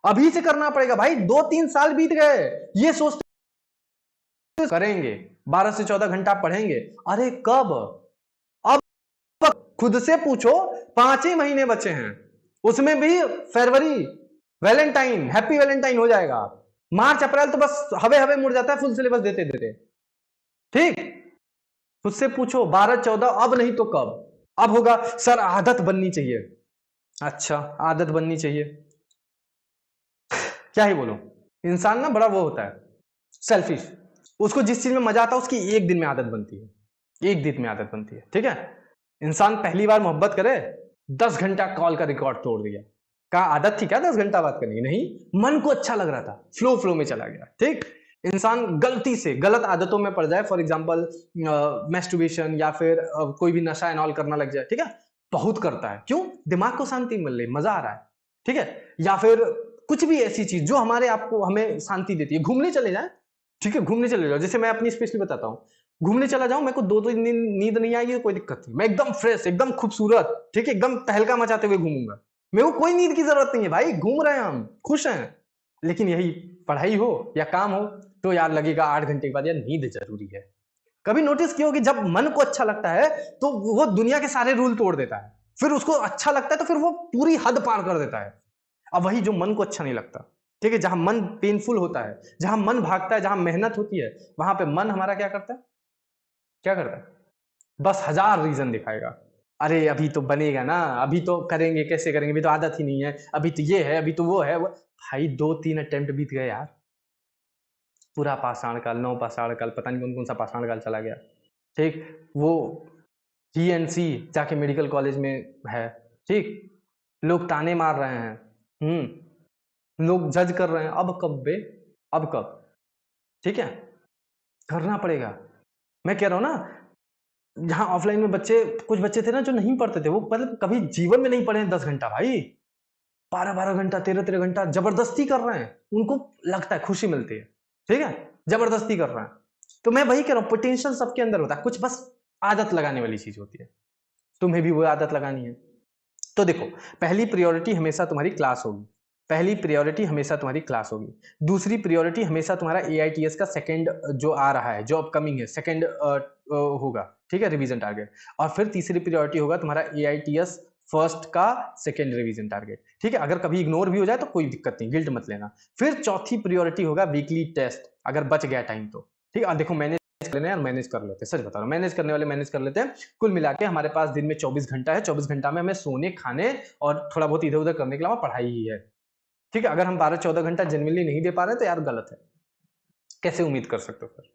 Speaker 1: अभी से करना पड़ेगा भाई। 2-3 साल बीत गए, ये सोचते करेंगे, 12 से 14 घंटा पढ़ेंगे। अरे कब? अब खुद से पूछो, 5 ही महीने बचे हैं, उसमें भी फरवरी वैलेंटाइन, हैप्पी वैलेंटाइन हो जाएगा। मार्च अप्रैल तो बस हवे हवे मुड़ जाता है फुल सिलेबस देते देते। ठीक, खुद से पूछो 12 14, अब नहीं तो कब? अब होगा सर आदत बननी चाहिए। अच्छा, आदत बननी चाहिए, क्या ही बोलो, इंसान ना बड़ा वो होता है सेल्फिश, उसको जिस चीज में मजा आता है उसकी एक दिन में आदत बनती है, एक दिन में आदत बनती है। ठीक है, इंसान पहली बार मोहब्बत करे, 10 घंटा कॉल का रिकॉर्ड तोड़ दिया, का आदत थी क्या 10 घंटा बात करनी? नहीं, मन को अच्छा लग रहा था, फ्लो फ्लो में चला गया। ठीक, इंसान गलती से गलत आदतों में पड़ जाए, फॉर एग्जाम्पल मैस्टरबेशन या फिर कोई भी नशा एनऑल करना लग जाए, ठीक है, बहुत करता है, क्यों? दिमाग को शांति मिल रही, मजा आ रहा है। ठीक है, या फिर कुछ भी ऐसी चीज जो हमारे आपको हमें शांति देती है, घूमने चले जाए, ठीक है, घूमने चले जाओ, जैसे मैं अपनी स्पेशली बताता हूँ, घूमने चला जाऊं, मेरे को 2-2 दिन नींद नहीं आएगी, कोई दिक्कत नहीं, मैं एकदम फ्रेश, एकदम खूबसूरत, ठीक है, एकदम तहलका मचाते हुए घूमूंगा, मेरे को कोई नींद की जरूरत नहीं है भाई, घूम रहे हैं हम, खुश हैं। लेकिन यही पढ़ाई हो या काम हो तो यार लगेगा 8 घंटे के बाद यार नींद जरूरी है। कभी नोटिस किया हो कि जब मन को अच्छा लगता है तो वो दुनिया के सारे रूल तोड़ देता है, फिर उसको अच्छा लगता है तो फिर वो पूरी हद पार कर देता है। अब वही जो मन को अच्छा नहीं लगता, ठीक है, जहां मन पेनफुल होता है, जहां मन भागता है, जहां मेहनत होती है, वहां पे मन हमारा क्या करता है? क्या करता है? बस 1000 रीजन दिखाएगा, अरे अभी तो बनेगा ना, अभी तो करेंगे, कैसे करेंगे, अभी तो आदत ही नहीं है, अभी तो ये है, अभी तो वो है। भाई 2-3 अटेम्प्ट बीत गए यार, पूरा पाषाण काल, 9 पाषाण काल, पता नहीं कौन कौन सा पाषाण काल चला गया। ठीक, वो GNC जाके मेडिकल कॉलेज में है, ठीक, लोग ताने मार रहे हैं, लोग जज कर रहे हैं, अब कब बे, अब कब? ठीक है, करना पड़ेगा। मैं कह रहा हूं ना, जहां ऑफलाइन में बच्चे, कुछ बच्चे थे ना जो नहीं पढ़ते थे, वो मतलब कभी जीवन में नहीं पढ़े 10 घंटा भाई, 12-12 घंटा, 13-13 घंटा जबरदस्ती कर रहे हैं, उनको लगता है खुशी मिलती है, ठीक है, जबरदस्ती कर रहे हैं। तो मैं वही कह रहा हूं, पोटेंशियल सबके अंदर होता है, कुछ बस आदत लगाने वाली चीज होती है, तुम्हें भी वो आदत लगानी है। तो देखो, पहली प्रायोरिटी हमेशा तुम्हारी क्लास होगी, पहली प्रायोरिटी हमेशा तुम्हारी क्लास होगी। दूसरी प्रायोरिटी हमेशा तुम्हारा AITS का सेकंड जो आ रहा है, जो अपकमिंग है, सेकंड होगा, ठीक है, रिवीजन टारगेट। और फिर तीसरी प्रायोरिटी होगा तुम्हारा AITS फर्स्ट का सेकंड रिवीजन टारगेट। ठीक है, अगर कभी इग्नोर भी हो जाए तो कोई दिक्कत नहीं, गिल्ट मत लेना। फिर चौथी प्रायोरिटी होगा वीकली टेस्ट, अगर बच गया टाइम तो। ठीक है, देखो मैंने यार मैनेज कर लेते हैं, सच बता रहा हूं, मैनेज करने वाले मैनेज कर लेते हैं। कुल मिला के हमारे पास दिन में 24 घंटा है, 24 घंटा में हमें सोने, खाने और थोड़ा बहुत इधर उधर करने के अलावा पढ़ाई ही है। ठीक है, अगर हम 12-14 घंटा जेन्युइनली नहीं दे पा रहे तो यार गलत है, कैसे उम्मीद कर सकते हो फिर?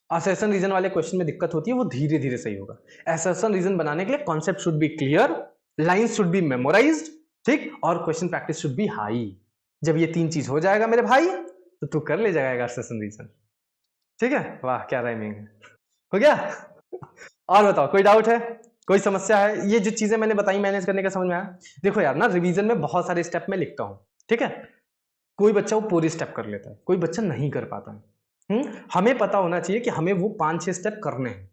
Speaker 1: असर्शन रीजन वाले क्वेश्चन में दिक्कत होती है, वो धीरे धीरे सही होगा। असर्शन रीजन बनाने के लिए concept should be clear, lines should be memorised, ठीक, और question practice should be high. जब ये 3 चीज हो जाएगा मेरे भाई, तो तू कर ले जाएगा असर्शन रीजन। ठीक है, वाह क्या राइमिंग है, हो गया। और बताओ, कोई डाउट है, कोई समस्या है? ये जो चीजें मैंने बताई मैनेज करने का समझ में आया? देखो यार ना, रिवीजन में बहुत सारे स्टेप में लिखता हूं, ठीक है, कोई बच्चा वो पूरी स्टेप कर लेता है, कोई बच्चा नहीं कर पाता है। हमें पता होना चाहिए कि हमें वो 5-6 स्टेप करने हैं,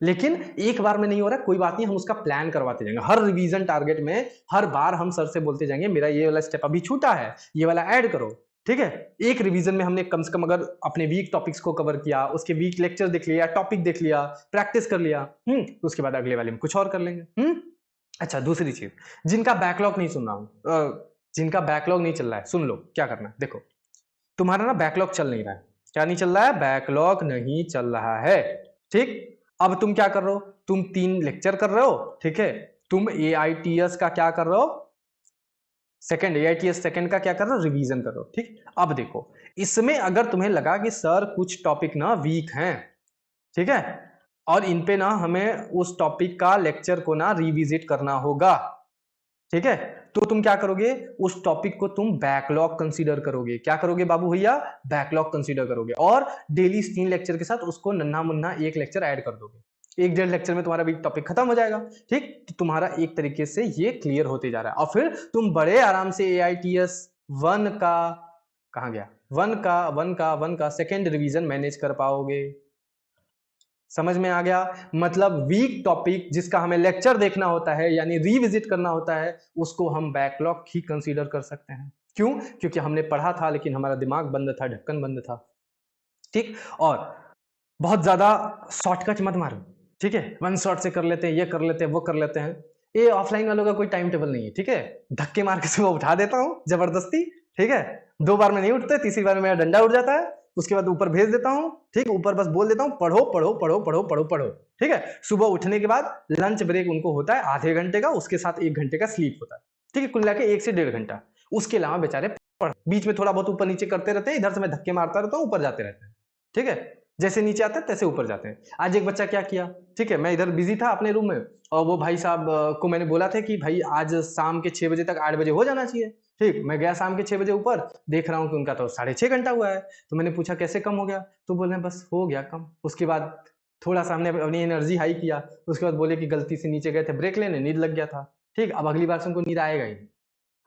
Speaker 1: लेकिन एक बार में नहीं हो रहा, कोई बात नहीं, हम उसका प्लान करवाते जाएंगे। हर रिवीजन टारगेट में हर बार हम सर से बोलते जाएंगे, मेरा ये वाला स्टेप अभी छूटा है, ये वाला ऐड करो। ठीक है, एक रिवीजन में हमने कम से कम अगर अपने वीक टॉपिक्स को कवर किया, उसके वीक लेक्चर देख लिया, टॉपिक देख लिया, प्रैक्टिस कर लिया, तो उसके बाद अगले वाले में कुछ और कर लेंगे। अच्छा, दूसरी चीज, जिनका बैकलॉग नहीं सुन रहा हूं, जिनका बैकलॉग नहीं चल रहा है, सुन लो क्या करना है। देखो, तुम्हारा ना बैकलॉग चल नहीं रहा है, क्या नहीं चल रहा है? बैकलॉग नहीं चल रहा है, ठीक। अब तुम क्या कर रहे हो? तुम 3 लेक्चर कर रहे हो, ठीक है, तुम AITS का क्या कर रहे हो? सेकंड, AITS सेकंड का क्या कर रहे हो? रिवीजन कर रहे हो, ठीक। अब देखो, इसमें अगर तुम्हें लगा कि सर कुछ टॉपिक ना वीक हैं, ठीक है, और इन पे ना हमें उस टॉपिक का लेक्चर को ना रिविजिट करना होगा, ठीक है, तो तुम क्या करोगे? उस टॉपिक को तुम बैकलॉग कंसीडर करोगे। क्या करोगे बाबू भैया? बैकलॉग कंसीडर करोगे, और डेली 3 लेक्चर के साथ उसको नन्हा मुन्ना 1 लेक्चर ऐड कर दोगे। 1-1.5 लेक्चर में तुम्हारा वीक टॉपिक खत्म हो जाएगा, ठीक। तो तुम्हारा एक तरीके से ये क्लियर होते जा रहा है, और फिर तुम बड़े आराम से AITS 1 का, कहां गया, 1 का सेकेंड रिवीजन मैनेज कर पाओगे। समझ में आ गया? मतलब वीक टॉपिक जिसका हमें लेक्चर देखना होता है, यानी रिविजिट करना होता है, उसको हम बैकलॉग ही कंसीडर कर सकते हैं। क्यों? क्योंकि हमने पढ़ा था लेकिन हमारा दिमाग बंद था, ढक्कन बंद था। ठीक। और बहुत ज्यादा शॉर्टकट मत मारो, ठीक है, वन शॉट से कर लेते हैं, ये कर लेते हैं, वो कर लेते हैं। ये ऑफलाइन वालों का कोई टाइम टेबल नहीं है, ठीक है। धक्के मार के सुबह उठा देता हूँ जबरदस्ती, ठीक है। 2 बार में नहीं उठते, तीसरी बार में मेरा डंडा उठ जाता है, उसके बाद ऊपर भेज देता हूँ, ठीक, ऊपर बस बोल देता हूँ पढ़ो पढ़ो पढ़ो पढ़ो पढ़ो पढ़ो, ठीक है। सुबह उठने के बाद लंच ब्रेक उनको होता है आधे घंटे का, उसके साथ 1 घंटे का स्लीप होता है, ठीक है, कुल मिला के 1 से 1.5 घंटा। उसके अलावा बेचारे पढ़, बीच में थोड़ा बहुत ऊपर नीचे करते रहते हैं, इधर से मैं धक्के मारता रहता हूँ, ऊपर जाते रहते हैं, ठीक है। जैसे नीचे आते हैं तैसे ऊपर जाते हैं। आज एक बच्चा क्या किया, ठीक है, मैं इधर बिजी था अपने रूम में, और वो भाई साहब को मैंने बोला था कि भाई आज शाम के 6 बजे तक 8 बजे हो जाना चाहिए, ठीक। मैं गया शाम के 6 बजे ऊपर, देख रहा हूँ कि उनका तो 6.5 घंटा हुआ है। तो मैंने पूछा कैसे कम हो गया, तो बोल रहे हैं बस हो गया कम। उसके बाद थोड़ा सा हमने अपनी एनर्जी हाई किया, उसके बाद बोले कि गलती से नीचे गए थे ब्रेक लेने, नींद लग गया था, ठीक, अब अगली बार से उनको नींद आएगा ही नहीं,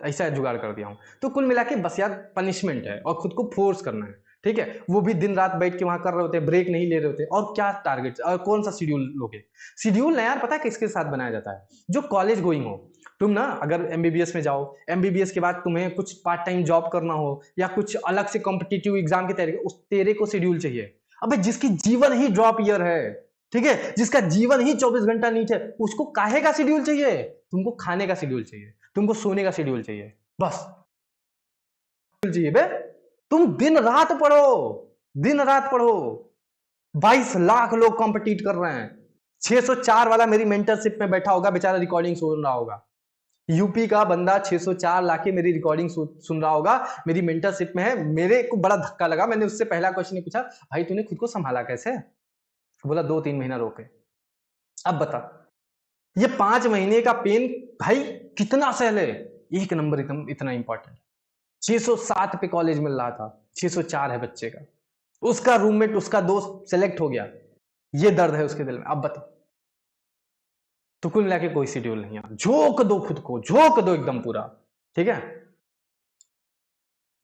Speaker 1: ऐसा जुगाड़ कर दिया हूँ। तो कुल मिला के बस यार पनिशमेंट है और खुद को फोर्स करना है, ठीक है। वो भी दिन रात बैठ के वहां कर रहे होते हैं, ब्रेक नहीं ले रहे होते, और क्या टारगेट और कौन सा शेड्यूल लोगे। शेड्यूल ना यार पता है किसके साथ बनाया जाता है, जो कॉलेज गोइंग हो। तुम ना अगर एमबीबीएस में जाओ, एमबीबीएस के बाद तुम्हें कुछ पार्ट टाइम जॉब करना हो, या कुछ अलग से कॉम्पिटिटिव एग्जाम की तैयारी, उस तेरे को शेड्यूल चाहिए। अबे जिसकी जीवन ही ड्रॉप ईयर है, ठीक है, जिसका जीवन ही 24 घंटा नीट है, उसको काहे का शेड्यूल चाहिए। तुमको खाने का शेड्यूल चाहिए, तुमको सोने का शेड्यूल चाहिए, बस चाहिए बे। तुम दिन रात पढ़ो, दिन रात पढ़ो। 22 लाख लोग कॉम्पिटिट कर रहे हैं, 604 वाला मेरी मेंटरशिप में बैठा होगा, बेचारा रिकॉर्डिंग सुन रहा होगा। यूपी का बंदा 604 लाख मेरी रिकॉर्डिंग सुन रहा होगा, मेरी मेंटरशिप में है। मेरे को बड़ा धक्का लगा, मैंने उससे पहला क्वेश्चन पूछा, भाई तूने खुद को संभाला कैसे। बोला 2-3 महीना रोके। अब बता, ये 5 महीने का पेन भाई कितना सहले। एक नंबर एकदम इतना इंपॉर्टेंट। 607 पे कॉलेज मिल रहा था, 604 है बच्चे का, उसका रूममेट उसका दोस्त सेलेक्ट हो गया, ये दर्द है उसके दिल में। अब बता, तो कुल मिला के कोई शेड्यूल नहीं है, झोंक दो खुद को, झोंक दो एकदम पूरा, ठीक है।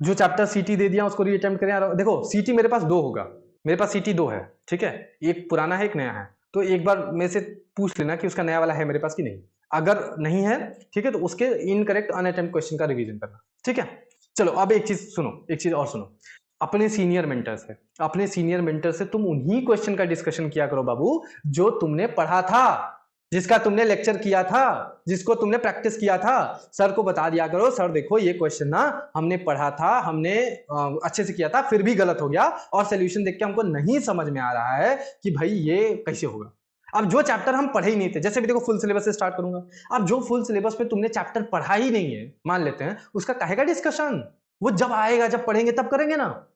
Speaker 1: जो चैप्टर सीटी दे दिया उसको रीअटेम्प्ट करें। देखो सीटी मेरे पास 2 होगा, मेरे पास सीटी 2 है, ठीक है, एक पुराना है एक नया है। तो एक बार मेरे से पूछ लेना कि उसका नया वाला है मेरे पास कि नहीं। अगर नहीं है, ठीक है, तो उसके इनकरेक्ट अनअटेम्प्ट क्वेश्चन का रिवीजन करना, ठीक है। चलो अब एक चीज सुनो, एक चीज और सुनो। अपने सीनियर मेंटर से, अपने सीनियर मेंटर से तुम उन्हीं क्वेश्चन का डिस्कशन किया करो बाबू जो तुमने पढ़ा था, जिसका तुमने लेक्चर किया था, जिसको तुमने प्रैक्टिस किया था। सर को बता दिया करो, सर देखो ये क्वेश्चन ना हमने पढ़ा था, हमने अच्छे से किया था, फिर भी गलत हो गया, और सोल्यूशन देख के हमको नहीं समझ में आ रहा है कि भाई ये कैसे होगा। अब जो चैप्टर हम पढ़े ही नहीं थे, जैसे भी देखो फुल सिलेबस से स्टार्ट करूंगा। अब जो फुल सिलेबस में तुमने चैप्टर पढ़ा ही नहीं है, मान लेते हैं, उसका काहे का डिस्कशन। वो जब आएगा, जब पढ़ेंगे तब करेंगे ना,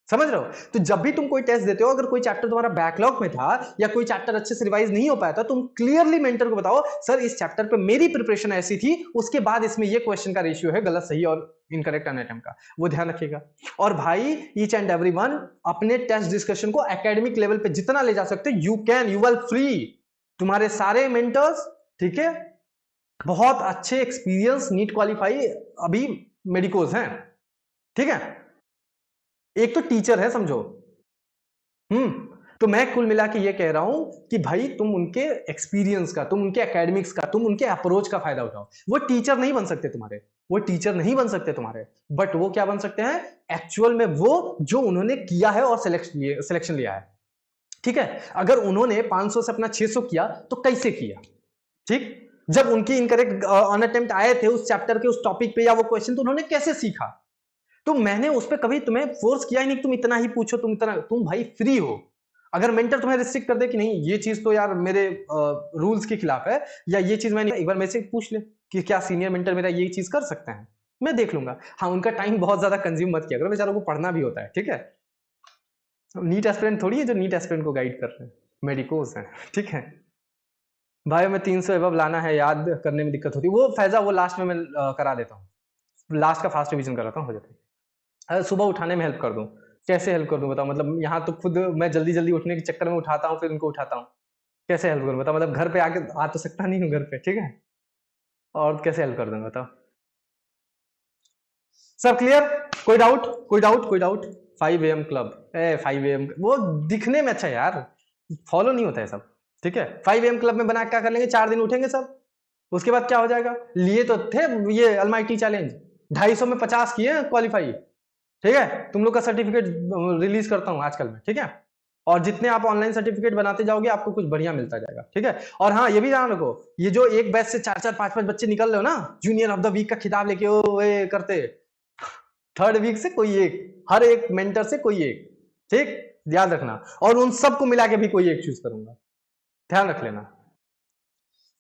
Speaker 1: समझ रहे हो। तो जब भी तुम कोई टेस्ट देते हो, अगर कोई चैप्टर तुम्हारा बैकलॉग में था या कोई चैप्टर अच्छे से रिवाइज नहीं हो पाया था, तुम क्लियरली मेंटर को बताओ, सर इस चैप्टर पे मेरी प्रिपरेशन ऐसी थी, उसके बाद इसमें ये क्वेश्चन का रेशियो है गलत सही और इनकरेक्ट अनअटेम्प्ट का, वो ध्यान रखिएगा। और भाई ईच एंड एवरीवन अपने टेस्ट डिस्कशन को एकेडमिक लेवल पे जितना ले जा सकते you can, you are free. तुम्हारे सारे मेंटर्स, ठीक है, बहुत अच्छे एक्सपीरियंस नीट क्वालिफाई अभी मेडिकोज हैं, ठीक है, एक तो टीचर है समझो। तो मैं कुल मिला के ये कह रहा हूं कि भाई तुम उनके एक्सपीरियंस का, तुम उनके एकेडमिक्स का, तुम उनके अप्रोच का फायदा उठाओ। वो टीचर नहीं बन सकते तुम्हारे, वो टीचर नहीं बन सकते तुम्हारे, बट वो क्या बन सकते हैं एक्चुअल में, वो जो उन्होंने किया है और सिलेक्शन लिया है, ठीक है। अगर उन्होंने 500 से अपना 600 किया तो कैसे किया, ठीक। जब उनकी इनकरेक्ट अनअटेम्प्ट आए थे उस चैप्टर के उस टॉपिक पे या वो क्वेश्चन, तो उन्होंने कैसे सीखा। तो मैंने उस पर कभी तुम्हें फोर्स किया ही नहीं, तुम इतना ही पूछो, तुम इतना, तुम भाई फ्री हो। अगर मेंटर तुम्हें रिस्ट्रिक्ट कर दे कि नहीं ये चीज तो यार मेरे रूल्स के खिलाफ है, या ये चीज मैं एक बार मेरे से पूछ ले कि क्या सीनियर मेंटर मेरा ये चीज कर सकते हैं, मैं देख लूंगा। हाँ, उनका टाइम बहुत ज्यादा कंज्यूम मत किया करो, बेचारों को पढ़ना भी होता है, ठीक है। नीट एस्पिरेंट थोड़ी है जो नीट एस्पिरेंट को गाइड कर रहे हैं, मेडिकोज हैं, ठीक है। भाई मैं 300 एबव लाना है, याद करने में दिक्कत होती है, वो फैजा वो लास्ट में मैं करा देता हूँ, लास्ट का फास्ट रिवीजन कराता हूँ, हो जाता है। सुबह उठाने में हेल्प कर दूं, कैसे हेल्प कर दूं बताओ। मतलब यहाँ तो खुद मैं जल्दी जल्दी उठने के चक्कर में उठाता हूँ, फिर उनको उठाता हूँ, कैसे हेल्प करूं बताओ। मतलब घर पे आके आ तो सकता नहीं हूँ घर पे, ठीक है, और कैसे हेल्प कर दूंगा बताओ। सब क्लियर, कोई डाउट, कोई डाउट, कोई डाउट। 5 AM क्लब, 5 AM वो दिखने में अच्छा यार, फॉलो नहीं होता है सब, ठीक है। 5 AM क्लब में बना क्या कर लेंगे, 4 दिन उठेंगे सब, उसके बाद क्या हो जाएगा। लिए तो थे ये अलमाइटी चैलेंज, 250 में 50 किए क्वालिफाई, ठीक है, तुम लोग का सर्टिफिकेट रिलीज करता हूं आजकल में, ठीक है। और जितने आप ऑनलाइन सर्टिफिकेट बनाते जाओगे आपको कुछ बढ़िया मिलता जाएगा, ठीक है। और हाँ, ये भी ध्यान रखो, ये जो एक बैच से 4-4 5-5 बच्चे निकल रहे हो ना, जूनियर ऑफ द वीक का खिताब लेके ओ ये करते, थर्ड वीक से कोई एक, हर एक मेंटर से कोई एक, ठीक, याद रखना। और उन सबको मिला के भी कोई एक चूज करूंगा, ध्यान रख लेना।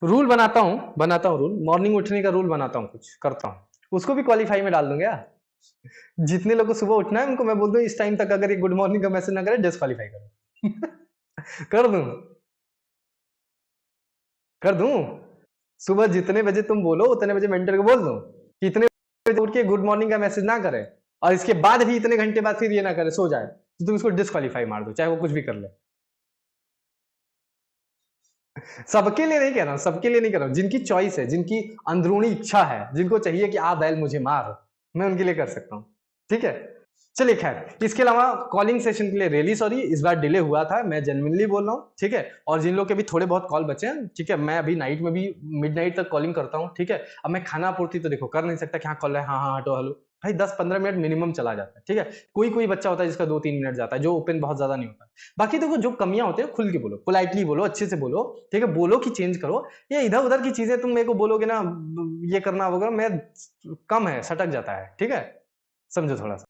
Speaker 1: रूल बनाता हूँ रूल, मॉर्निंग उठने का रूल बनाता हूँ, कुछ करता हूँ, उसको भी क्वालिफाई में डाल दूंगा। जितने लोग को सुबह उठना है उनको मैं बोल दूं इस टाइम तक अगर ये गुड मॉर्निंग का मैसेज ना करे डिस्क्वालीफाई करो। कर दूं, कर दूं। सुबह जितने बजे तुम बोलो उतने बजे मेंटर को बोल दो कि इतने बजे उठ के गुड मॉर्निंग का मैसेज ना करे, और इसके बाद भी इतने घंटे बाद फिर ये ना करे, सो जाए, तो तुम इसको डिस्क्वालीफाई मार दो, चाहे वो कुछ भी कर ले। सबके लिए नहीं कह रहा हूं, सबके लिए नहीं कह रहा हूं, जिनकी चॉइस है, जिनकी अंदरूनी इच्छा है, जिनको चाहिए कि आ बैल मुझे मार, मैं उनके लिए कर सकता हूं, ठीक है। चलिए खैर, इसके अलावा कॉलिंग सेशन के लिए रियली सॉरी, इस बार डिले हुआ था, मैं जेन्युइनली बोल रहा हूँ, ठीक है। और जिन लोग के भी थोड़े बहुत कॉल बचे हैं, ठीक है, मैं अभी नाइट में भी मिडनाइट तक कॉलिंग करता हूँ, ठीक है। अब मैं खाना पूर्ति तो देखो कर नहीं सकता कि हाँ कॉल है, हाँ हाँ हटो हेलो, भाई 10-15 मिनट मिनिमम चला जाता है, ठीक है। कोई कोई बच्चा होता है जिसका 2-3 मिनट जाता है, जो ओपन बहुत ज्यादा नहीं होता। बाकी देखो जो कमियां होती है खुल के बोलो, पोलाइटली बोलो, अच्छे से बोलो, ठीक है, बोलो कि चेंज करो। ये इधर उधर की चीजें तुम मेरे को बोलोगे ना, ये करना वगैरह, मैं कम है, सटक जाता है, ठीक है, समझो थोड़ा सा।